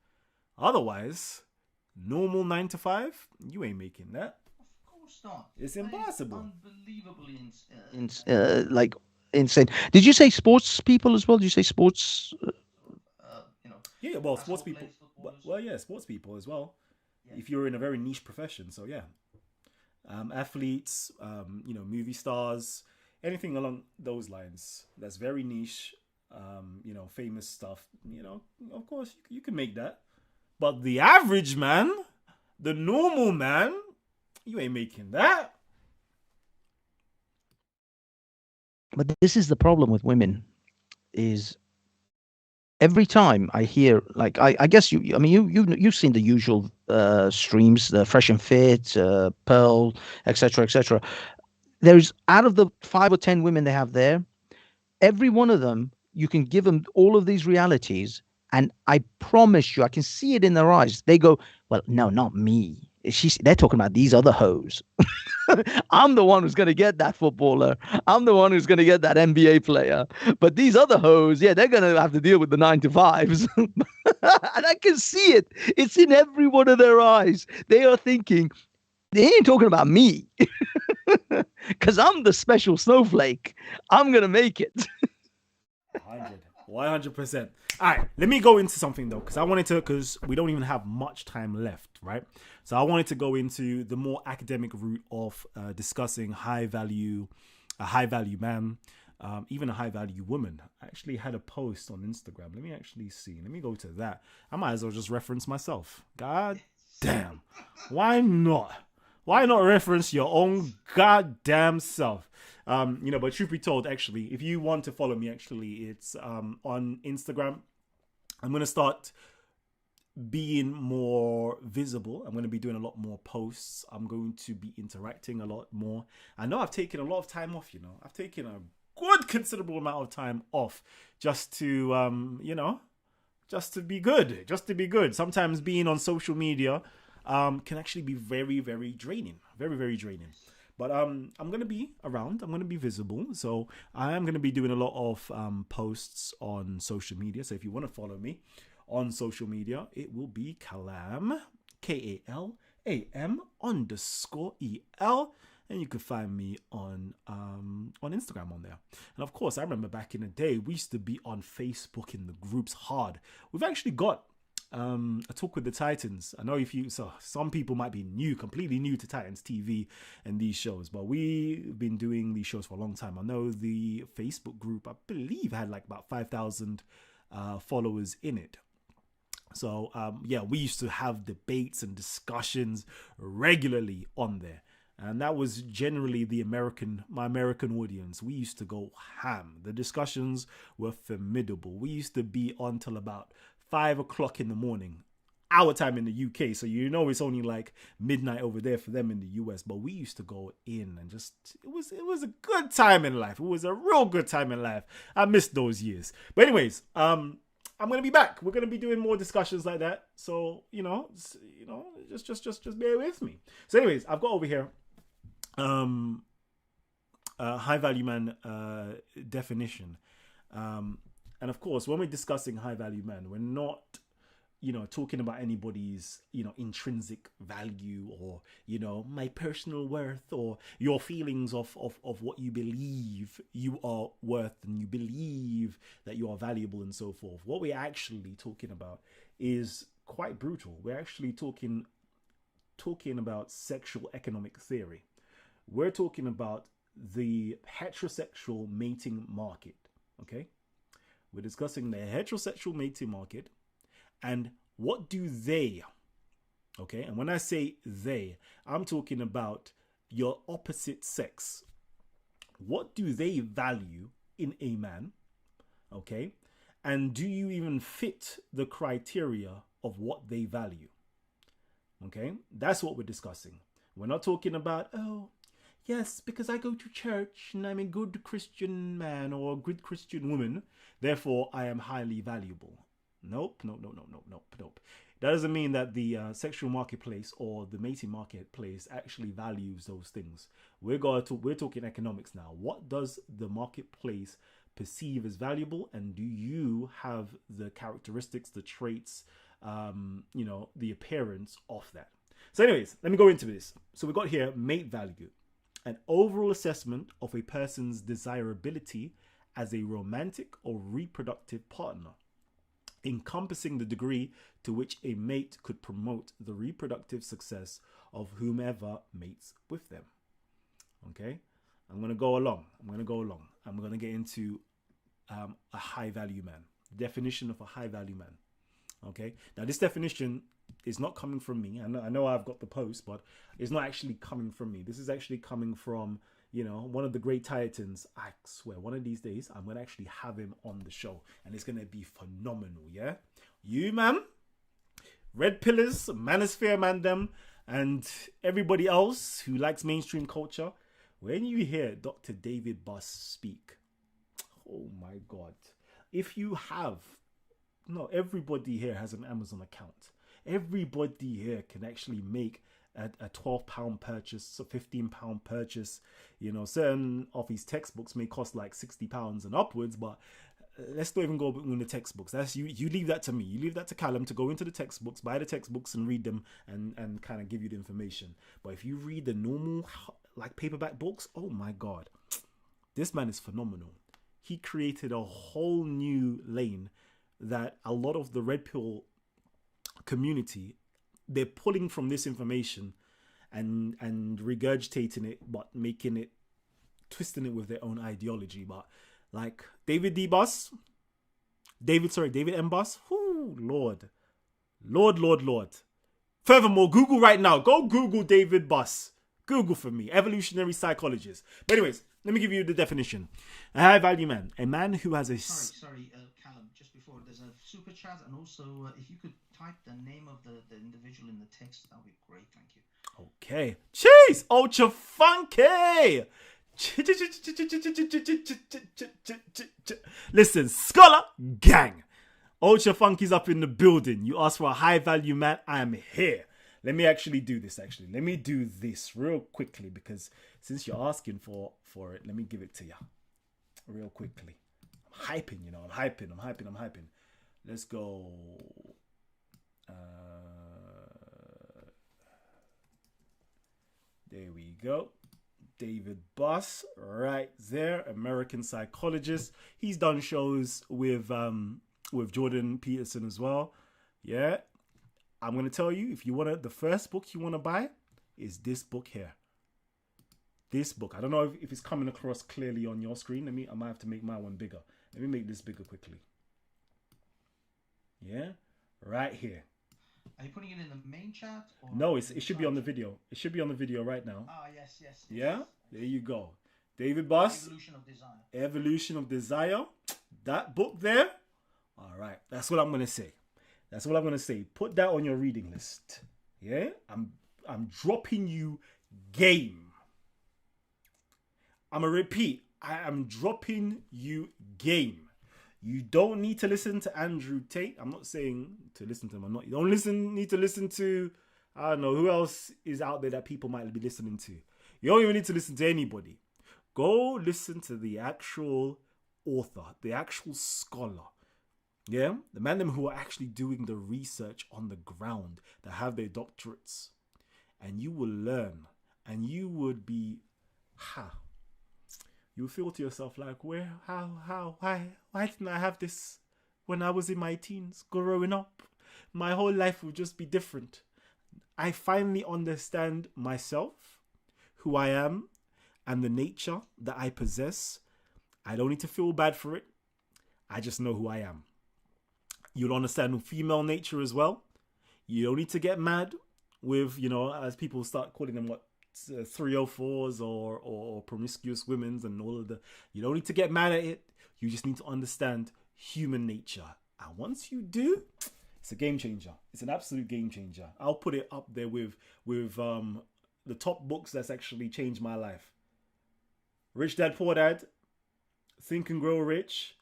Otherwise, normal 9 to 5, you ain't making that.
Of course not.
It's impossible.
Unbelievably
insane. Did you say sports people as well? Did you say sports?
Yeah, well, sports people. Well, yeah, sports people as well. Yeah. If you're in a very niche profession, so yeah. Athletes, movie stars, anything along those lines that's very niche, famous stuff, of course you can make that. But the average man, the normal man, you ain't making that.
But this is the problem with women, is every time I hear, like, I guess you've seen the usual streams, the Fresh and Fit, Pearl, etc., etc. There's, out of the 5 or 10 women they have there, every one of them, you can give them all of these realities, And I promise you, I can see it in their eyes. They go, well, no, not me. They're talking about these other hoes. I'm the one who's going to get that footballer. I'm the one who's going to get that NBA player. But these other hoes, yeah, they're going to have to deal with the 9 to 5s. And I can see it. It's in every one of their eyes. They are thinking, they ain't talking about me because I'm the special snowflake. I'm going to make it.
100%. All right, let me go into something though, because we don't even have much time left, right? So I wanted to go into the more academic route of discussing a high value man, even a high value woman. I actually had a post on Instagram. Let me actually see. Let me go to that. I might as well just reference myself. God damn. Why not? Why not reference your own goddamn self? But truth be told, actually, if you want to follow me, actually, it's on Instagram. I'm going to start being more visible. I'm going to be doing a lot more posts. I'm going to be interacting a lot more. I know I've taken a lot of time off, I've taken a good considerable amount of time off just to, just to be good. Sometimes being on social media can actually be very, very draining. Very, very draining. But I'm going to be around. I'm going to be visible. So I am going to be doing a lot of posts on social media. So if you want to follow me on social media, it will be Kalam, KALAM_EL. And you can find me on Instagram on there. And of course, I remember back in the day, we used to be on Facebook in the groups hard. We've actually got a talk with the Titans. I know some people might be completely new to Titanstv and these shows, but we've been doing these shows for a long time. I know the Facebook group, I believe, had like about 5,000 followers in it. So we used to have debates and discussions regularly on there. And that was generally my American audience. We used to go ham. The discussions were formidable. We used to be on till about 5 o'clock in the morning, our time in the UK. So it's only like midnight over there for them in the US. But we used to go in and it was a good time in life. It was a real good time in life. I missed those years. But anyways, I'm gonna be back. We're gonna be doing more discussions like that. So just bear with me. So anyways, I've got over here high value man definition. And of course, when we're discussing high value man, we're not, talking about anybody's, intrinsic value or, my personal worth or your feelings of what you believe you are worth and you believe that you are valuable and so forth. What we're actually talking about is quite brutal. We're actually talking about sexual economic theory. We're talking about the heterosexual mating market, okay? We're discussing the heterosexual mating market and what do they, okay? And when I say they, I'm talking about your opposite sex. What do they value in a man, okay? And do you even fit the criteria of what they value, okay? That's what we're discussing. We're not talking about, yes, because I go to church and I'm a good Christian man or a good Christian woman, therefore I am highly valuable. Nope. That doesn't mean that the sexual marketplace or the mating marketplace actually values those things. We're talking economics now. What does the marketplace perceive as valuable, and do you have the characteristics, the traits, the appearance of that? So anyways, let me go into this. So we got here mate value. An overall assessment of a person's desirability as a romantic or reproductive partner, encompassing the degree to which a mate could promote the reproductive success of whomever mates with them. Okay, I'm going to go along. I'm going to get into a high value man. Definition of a high value man. Okay, now this definition is not coming from me. I know I've got the post, but it's not actually coming from me. This is actually coming from, one of the great Titans. I swear, one of these days, I'm going to actually have him on the show. And it's going to be phenomenal, yeah? You, man, Red Pillars, Manosphere, Mandem, and everybody else who likes mainstream culture, when you hear Dr. David Buss speak, oh my God. If you have no, everybody here has an Amazon account. Everybody here can actually make a £12 purchase, a £15 purchase. You know, certain of his textbooks may cost like £60 and upwards, but let's not even go in the textbooks. That's you leave that to me. You leave that to Kalam to go into the textbooks, buy the textbooks and read them and kind of give you the information. But if you read the normal like paperback books, oh my God, this man is phenomenal. He created a whole new lane that a lot of the red pill community, they're pulling from this information and regurgitating it, but twisting it with their own ideology. But like David M. Buss, Lord. Furthermore, Google right now. Go Google David Buss. Google for me, evolutionary psychologist. But anyways, let me give you the definition. A high value man, a man who has a...
Sorry, Callum, just before, there's a super chat, and also if you could type the name of the individual in the text, that would be great, thank you.
Okay. Jeez, ultra funky. Listen, scholar gang. Ultra funky's up in the building. You ask for a high value man, I am here. Let me actually do this. Let me do this real quickly, because since you're asking for it, let me give it to you real quickly. I'm hyping, I'm hyping. Let's go. There we go. David Buss, right there, American psychologist. He's done shows with Jordan Peterson as well. Yeah. I'm going to tell you, if you want the first book you want to buy is this book here. This book. I don't know if it's coming across clearly on your screen. I might have to make my one bigger. Let me make this bigger quickly. Yeah, right here.
Are you putting it in the main chat? Or
no, it should be on the video. It should be on the video right now.
Ah, yes.
Yeah, there you go. David Buss.
Evolution of Desire.
That book there. All right, that's what I'm going to say. Put that on your reading list. Yeah? I'm dropping you game. I'm going to repeat. I am dropping you game. You don't need to listen to Andrew Tate. I'm not saying to listen to him. You don't need to listen to, I don't know, who else is out there that people might be listening to. You don't even need to listen to anybody. Go listen to the actual author, the actual scholar. Yeah, the man them who are actually doing the research on the ground, that have their doctorates, and you will learn, and you would be, you'll feel to yourself like, why didn't I have this when I was in my teens, growing up? My whole life would just be different. I finally understand myself, who I am, and the nature that I possess. I don't need to feel bad for it. I just know who I am. You'll understand female nature as well. You don't need to get mad with, as people start calling them 304s or promiscuous women's and all of you don't need to get mad at it. You just need to understand human nature. And once you do, it's a game changer. It's an absolute game changer. I'll put it up there with the top books that's actually changed my life. Rich Dad, Poor Dad, Think and Grow Rich,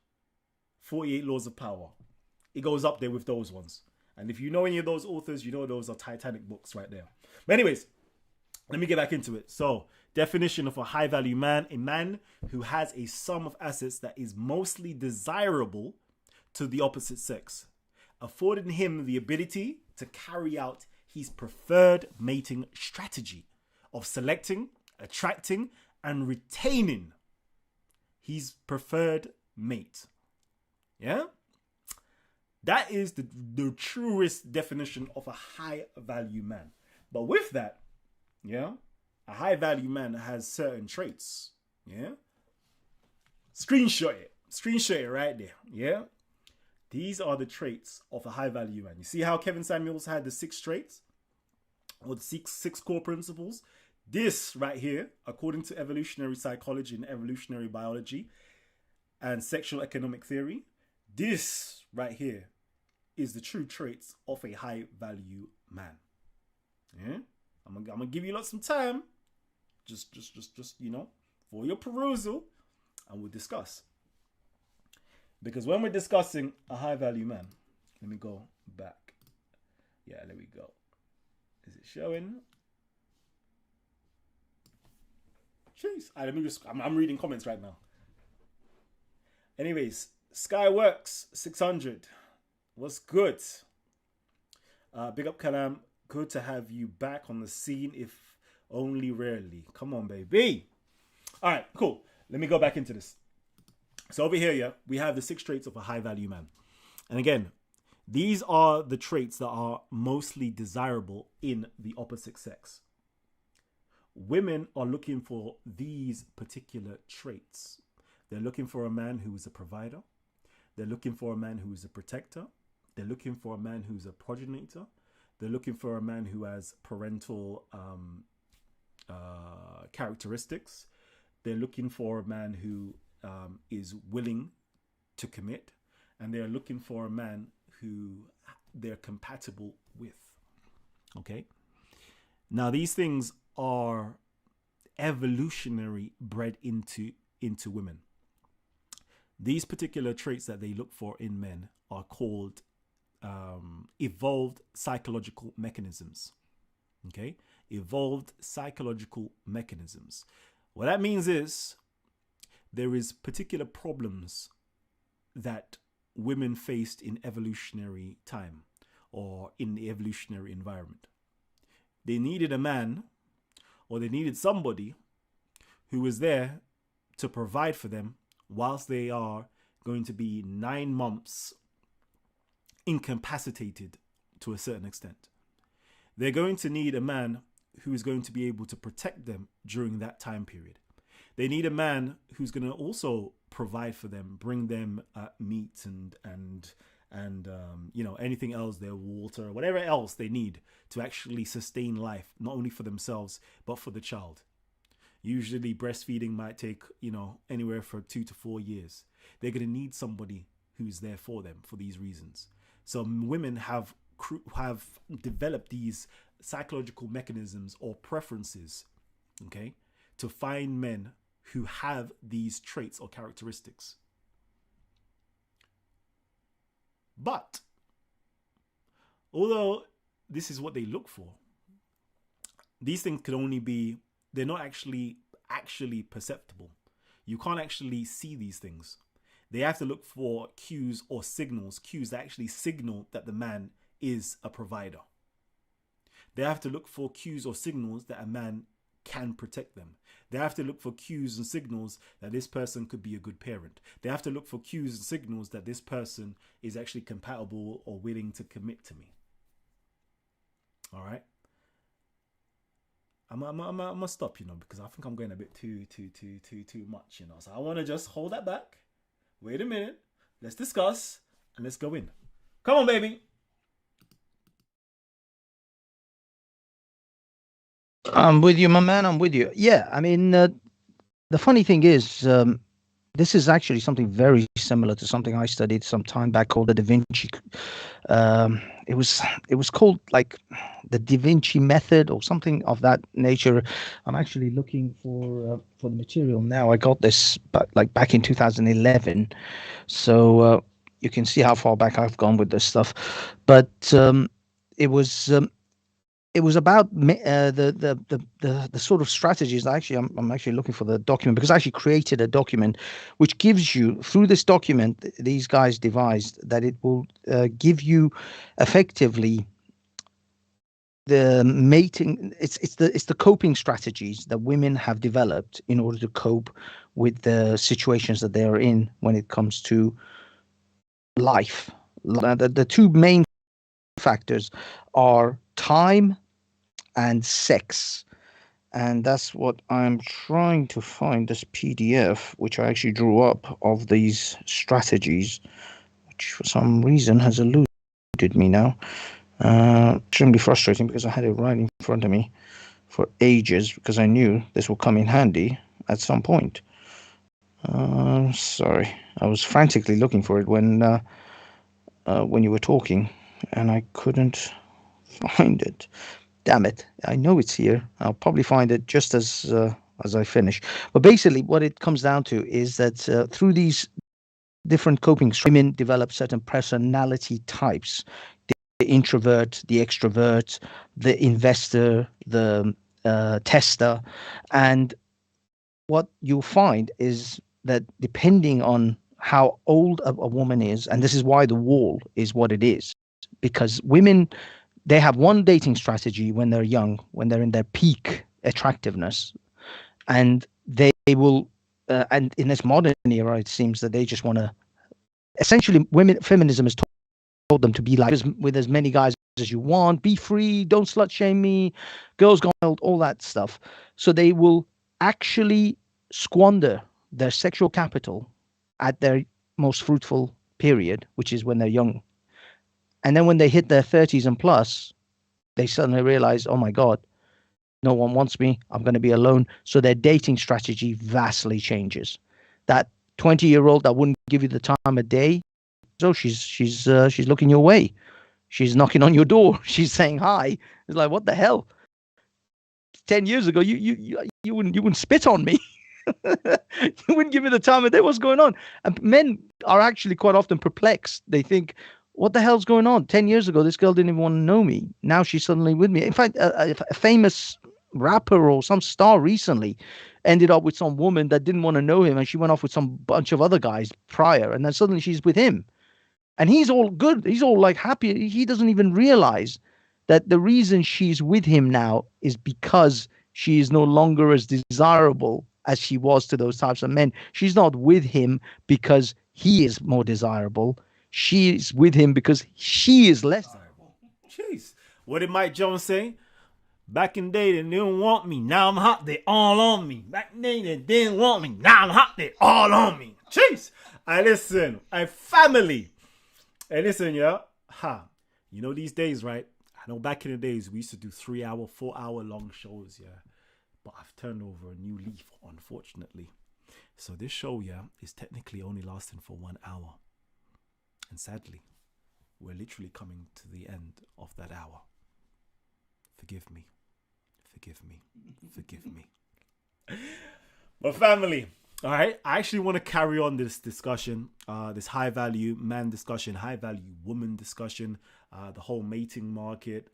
48 Laws of Power. It goes up there with those ones. And if you know any of those authors, you know those are Titanic books right there. But anyways, let me get back into it. So, definition of a high value man: a man who has a sum of assets that is mostly desirable to the opposite sex, affording him the ability to carry out his preferred mating strategy of selecting, attracting, and retaining his preferred mate. Yeah? That is the truest definition of a high value man. But with that, yeah, a high value man has certain traits. Yeah. Screenshot it right there. Yeah. These are the traits of a high value man. You see how Kevin Samuels had the 6 traits, or the six core principles? This right here, according to evolutionary psychology and evolutionary biology and sexual economic theory, this right here is the true traits of a high value man. Yeah, I'm gonna give you lots of time, just for your perusal, and we'll discuss. Because when we're discussing a high value man, Let me go back. Yeah, there we go. Is it showing? Jeez. Let me just. I'm reading comments right now. Anyways, Skyworks 600. What's good? Big up Kalam. Good to have you back on the scene, if only rarely. Come on, baby. All right, cool. Let me go back into this. So over here, yeah, we have the 6 traits of a high value man. And again, these are the traits that are mostly desirable in the opposite sex. Women are looking for these particular traits. They're looking for a man who is a provider. They're looking for a man who is a protector. They're looking for a man who's a progenitor. They're looking for a man who has parental characteristics. They're looking for a man who is willing to commit. And they're looking for a man who they're compatible with. Okay? Now, these things are evolutionary bred into women. These particular traits that they look for in men are called evolved psychological mechanisms. Okay? Evolved psychological mechanisms. What that means is there is particular problems that women faced in evolutionary time or in the evolutionary environment. They needed a man, or they needed somebody who was there to provide for them whilst they are going to be 9 months incapacitated to a certain extent. They're going to need a man who is going to be able to protect them during that time period. They need a man who's going to also provide for them, bring them meat and anything else, their water, whatever else they need to actually sustain life, not only for themselves but for the child. Usually breastfeeding might take anywhere from 2 to 4 years. They're going to need somebody who's there for them for these reasons. So women have developed these psychological mechanisms or preferences, okay, to find men who have these traits or characteristics. But although this is what they look for, these things can only be, they're not actually perceptible. You can't actually see these things. They have to look for cues or signals, cues that actually signal that the man is a provider. They have to look for cues or signals that a man can protect them. They have to look for cues and signals that this person could be a good parent. They have to look for cues and signals that this person is actually compatible or willing to commit to me. All right. I'm gonna stop, because I think I'm going a bit too much, So I want to just hold that back. Wait a minute. Let's discuss and let's go in. Come on, baby.
I'm with you, my man. I'm with you. Yeah, I mean, the funny thing is, this is actually something very similar to something I studied some time back called the Da Vinci. It was called like the Da Vinci method or something of that nature. I'm actually looking for the material now. I got this back in 2011, so you can see how far back I've gone with this stuff. But it was. It was about the sort of strategies. Actually, I'm actually looking for the document because I actually created a document which gives you, through this document these guys devised, that it will give you effectively the mating. It's the coping strategies that women have developed in order to cope with the situations that they are in when it comes to life. The two main factors are time and sex, and that's what I'm trying to find, this PDF which I actually drew up of these strategies, which for some reason has eluded me now. Extremely frustrating because I had it right in front of me for ages because I knew this will come in handy at some point. Sorry, I was frantically looking for it when you were talking and I couldn't find it. Damn it, I know it's here. I'll probably find it just as I finish. But basically what it comes down to is that through these different coping. Women develop certain personality types: the introvert, the extrovert, the investor, the tester. And what you'll find is that depending on how old a woman is, and this is why the wall is what it is, because women, they have one dating strategy when they're young, when they're in their peak attractiveness, and they will, and in this modern era, it seems that they just want to, essentially, women, feminism has told them to be like with as many guys as you want, be free, don't slut shame me, girls gone wild, all that stuff. So they will actually squander their sexual capital at their most fruitful period, which is when they're young. And then when they hit their 30s and plus, they suddenly realize, oh my God, no one wants me. I'm going to be alone. So their dating strategy vastly changes. That 20-year-old that wouldn't give you the time of day, so she's looking your way. She's knocking on your door. She's saying hi. It's like, what the hell? 10 years ago, you wouldn't spit on me. You wouldn't give me the time of day. What's going on? And men are actually quite often perplexed. They think, what the hell's going on? 10 years ago, this girl didn't even want to know me. Now she's suddenly with me. In fact, a famous rapper or some star recently ended up with some woman that didn't want to know him, and she went off with some bunch of other guys prior, and then suddenly she's with him. And he's all good. He's all like happy. He doesn't even realize that the reason she's with him now is because she is no longer as desirable as she was to those types of men. She's not with him because he is more desirable. She's with him because she is less desirable.
Jeez. What did Mike Jones say? Back in the day, they didn't want me. Now I'm hot, they all on me. Back in the day, they didn't want me. Now I'm hot, they all on me. Jeez. I listen. I family. Hey, listen, yeah. You know these days, right? I know back in the days we used to do 3-hour, 4-hour long shows, yeah. But I've turned over a new leaf, unfortunately. So this show, yeah, is technically only lasting for 1 hour. And sadly, we're literally coming to the end of that hour. Forgive me. Forgive me. Forgive me. But family, all right, I actually want to carry on this discussion, this high value man discussion, high value woman discussion, the whole mating market,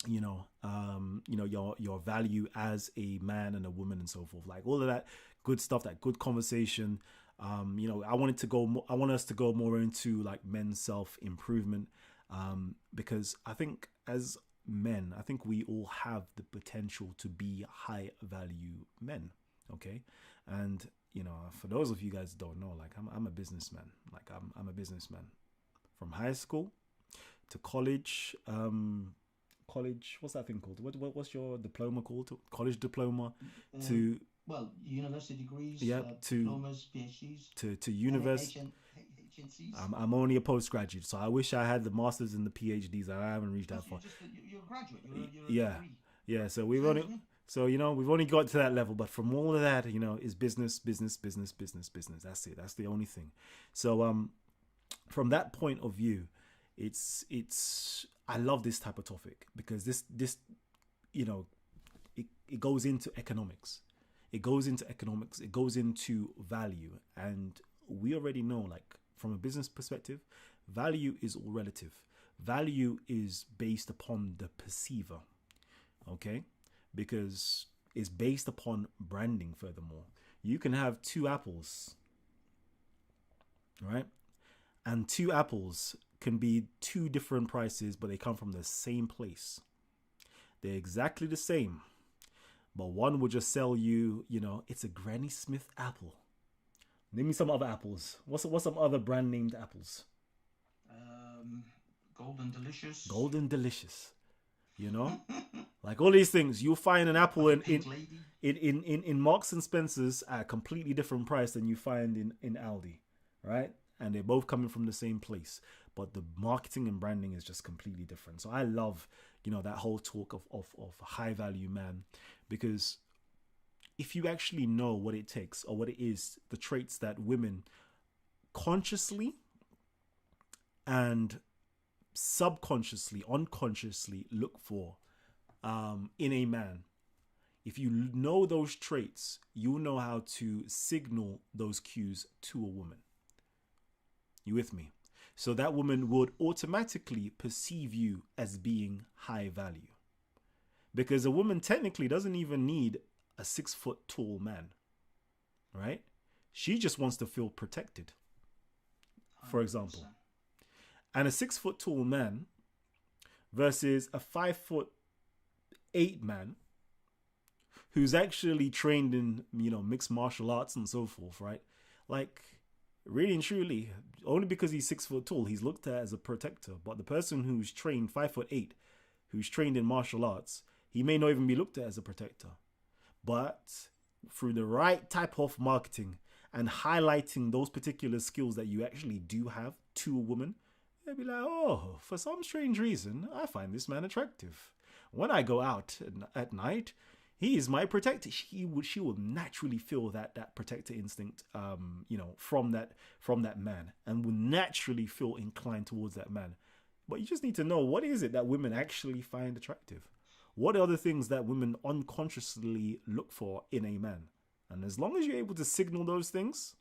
your value as a man and a woman and so forth, like all of that good stuff, that good conversation. I want us to go more into like men's self-improvement, because I think as men, I think we all have the potential to be high value men. Okay. And, for those of you guys who don't know, like I'm a businessman, like I'm a businessman from high school to college, what's that thing called? What's your diploma called? College diploma to,
university degrees,
yeah,
diplomas, PhDs,
to university. I'm only a postgraduate, so I wish I had the masters and the PhDs. I haven't reached that far.
You're a graduate. You're
yeah,
degree.
Yeah. So we've only got to that level, but from all of that, is business. That's it. That's the only thing. So from that point of view, it's I love this type of topic because this it goes into economics. It goes into value, and we already know, like, from a business perspective, value is all relative. Value is based upon the perceiver, okay? Because it's based upon branding. Furthermore, you can have 2 apples, right? And 2 apples can be 2 different prices, but they come from the same place. They're exactly the same, but one will just sell you, it's a Granny Smith apple. Name me some other apples. What's some other brand named apples?
Golden Delicious.
Golden Delicious. Like all these things, you'll find an apple in Marks and Spencer's at a completely different price than you find in Aldi, right? And they're both coming from the same place, but the marketing and branding is just completely different. So I love, that whole talk of high value man, because if you actually know what it takes or what it is, the traits that women consciously and subconsciously, unconsciously look for in a man, if you know those traits, you know how to signal those cues to a woman. You with me? So that woman would automatically perceive you as being high value. Because a woman technically doesn't even need a 6 foot tall man, right? She just wants to feel protected, for example. And a 6 foot tall man versus a 5'8" man who's actually trained in, mixed martial arts and so forth, right? Like, really and truly, only because he's 6 foot tall, he's looked at as a protector. But the person who's trained 5'8", who's trained in martial arts, he may not even be looked at as a protector. But through the right type of marketing and highlighting those particular skills that you actually do have to a woman, they'll be like, oh, for some strange reason, I find this man attractive. When I go out at night, he is my protector. She will naturally feel that protector instinct, from that man, and will naturally feel inclined towards that man. But you just need to know, what is it that women actually find attractive? What are the things that women unconsciously look for in a man? And as long as you're able to signal those things,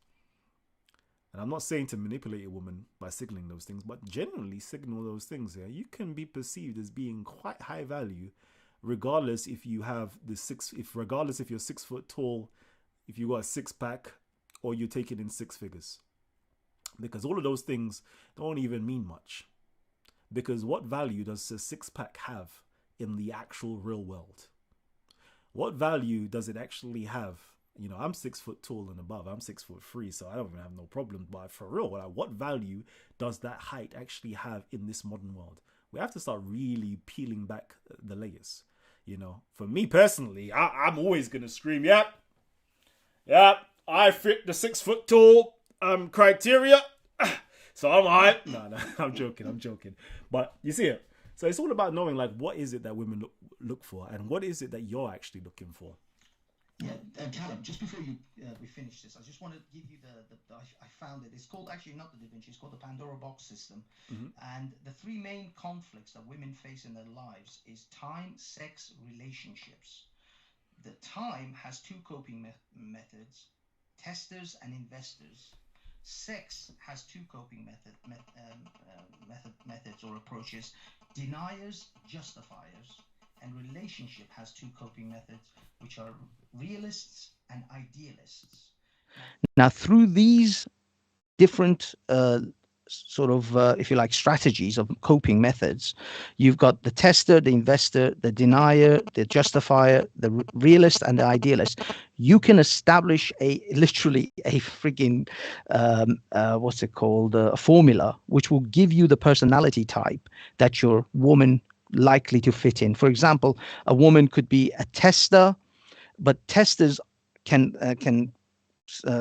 and I'm not saying to manipulate a woman by signaling those things, but generally signal those things, you can be perceived as being quite high value, regardless if you have regardless if you're 6 foot tall, if you got a 6-pack, or you're taking in 6 figures. Because all of those things don't even mean much. Because what value does a 6-pack have in the actual real world? What value does it actually have? I'm 6 foot tall and above. I'm 6'3", so I don't even have no problem. But for real, what value does that height actually have in this modern world? We have to start really peeling back the layers. For me personally, I'm always gonna scream, yep, I fit the 6 foot tall criteria, so I'm alright. No, I'm joking. But you see it. So it's all about knowing, like, what is it that women look for, and what is it that you're actually looking for.
Yeah, Kalam, just before we finish this, I just want to give you I found it. It's called, actually not the Da Vinci, it's called the Pandora box system. Mm-hmm. And the 3 main conflicts that women face in their lives is time, sex, relationships. The time has 2 coping methods, testers and investors. Sex has 2 coping methods or approaches, deniers, justifiers. And relationship has 2 coping methods, which are realists and idealists.
Now, through these different if you like, strategies of coping methods, you've got the tester, the investor, the denier, the justifier, the realist, and the idealist. You can establish literally a freaking a formula which will give you the personality type that your woman likely to fit in. For example, a woman could be a tester, but testers can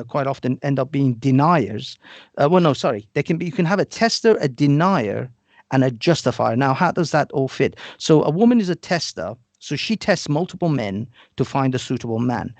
quite often end up being deniers. You can have a tester, a denier, and a justifier. Now, how does that all fit? So a woman is a tester, so she tests multiple men to find a suitable man.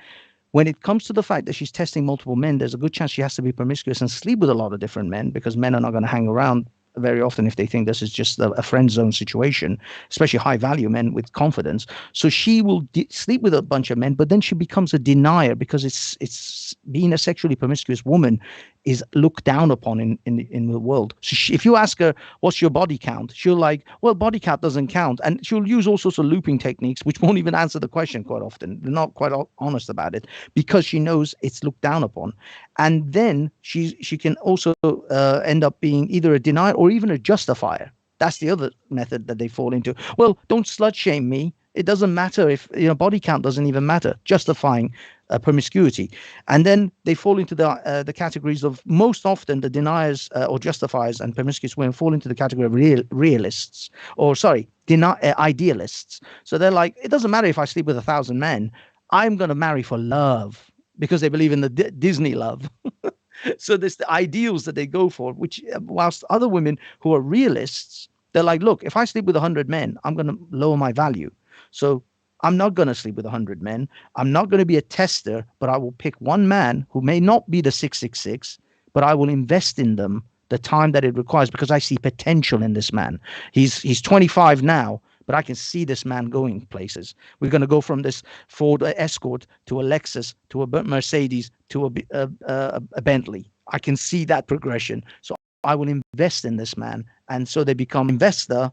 When it comes to the fact that she's testing multiple men, there's a good chance she has to be promiscuous and sleep with a lot of different men, because men are not going to hang around very often if they think this is just a friend zone situation, especially high value men with confidence. So she will sleep with a bunch of men, but then she becomes a denier, because it's being a sexually promiscuous woman is looked down upon in the world. So if you ask her, what's your body count? She'll like, well, body count doesn't count. And she'll use all sorts of looping techniques, which won't even answer the question quite often. They're not quite honest about it, because she knows it's looked down upon. And then she can also end up being either a denier or even a justifier. That's the other method that they fall into. Well, don't slut shame me. It doesn't matter if, body count doesn't even matter. Justifying promiscuity. And then they fall into the categories of, most often the deniers or justifiers and promiscuous women fall into the category of realists, or idealists. So they're like, it doesn't matter if I sleep with 1,000 men. I'm going to marry for love, because they believe in the Disney love. So there's the ideals that they go for, which whilst other women who are realists, they're like, look, if I sleep with 100 men, I'm going to lower my value. So I'm not going to sleep with 100 men. I'm not going to be a tester, but I will pick one man who may not be the 666, but I will invest in them the time that it requires, because I see potential in this man. He's 25 now, but I can see this man going places. We're going to go from this Ford Escort to a Lexus to a Mercedes to a Bentley. I can see that progression. So I will invest in this man. And so they become investor.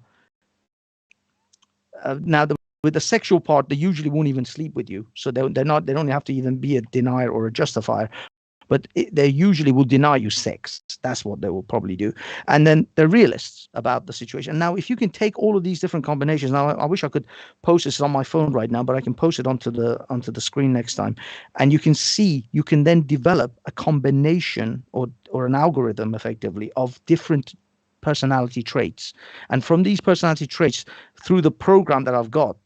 Now, with the sexual part, they usually won't even sleep with you. So they don't have to even be a denier or a justifier. But they usually will deny you sex. That's what they will probably do. And then they're realists about the situation. Now, if you can take all of these different combinations, now I wish I could post this on my phone right now, but I can post it onto the screen next time. And you can see, you can then develop a combination or an algorithm effectively of different personality traits. And from these personality traits, through the program that I've got,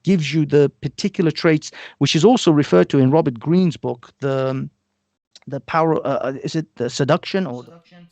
gives you the particular traits, which is also referred to in Robert Greene's book, the power, is it the seduction or
Seduction.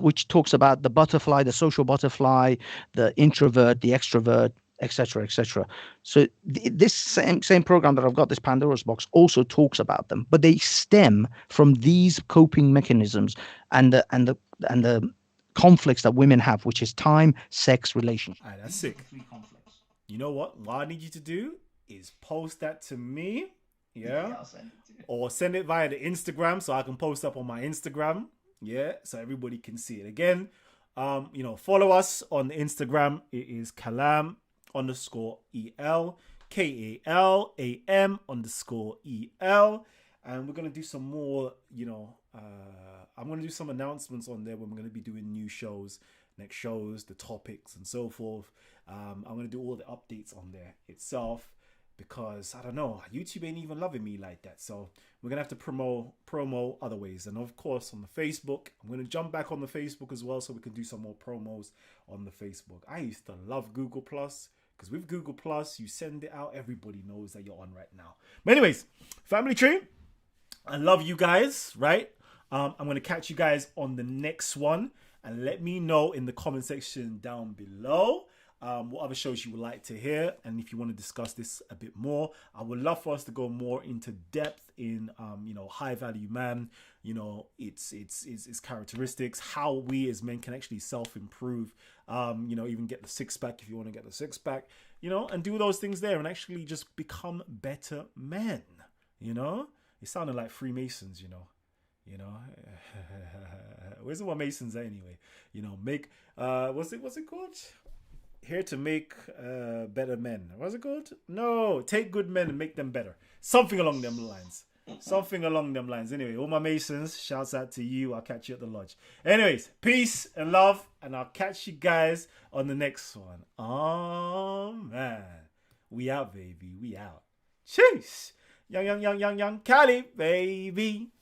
which talks about the butterfly, the social butterfly, the introvert, the extrovert, etc., etc. So this same program that I've got, this Pandora's box, also talks about them, but they stem from these coping mechanisms and the conflicts that women have, which is time, sex, relationship.
All right, that's sick.
The three conflicts.
You know what? What I need you to do is post that to me. Yeah.
I'll send it to you.
Or send it via the Instagram so I can post up on my Instagram. Yeah. So everybody can see it. Again, follow us on Instagram. It is Kalam _EL. KALAM_EL. And we're going to do some more, I'm going to do some announcements on there when we're going to be doing new shows, next shows, the topics and so forth. I'm going to do all the updates on there itself because, I don't know, YouTube ain't even loving me like that. So we're going to have to promo other ways. And of course, on the Facebook, I'm going to jump back on the Facebook as well so we can do some more promos on the Facebook. I used to love Google Plus because with Google Plus, you send it out, everybody knows that you're on right now. But anyways, family tree, I love you guys, right? I'm going to catch you guys on the next one. And let me know in the comment section down below what other shows you would like to hear. And if you want to discuss this a bit more, I would love for us to go more into depth in, high value man, its characteristics, how we as men can actually self-improve, even get the six-pack if you want to get the six-pack, and do those things there and actually just become better men, It sounded like Freemasons, where's the Masons anyway? Make what's it called? Here to make better men. What's it called? No, take good men and make them better. Something along them lines. Anyway, all my Masons, shouts out to you. I'll catch you at the lodge. Anyways, peace and love, and I'll catch you guys on the next one. Oh man, we out, baby. We out. Cheers. Young Cali, baby.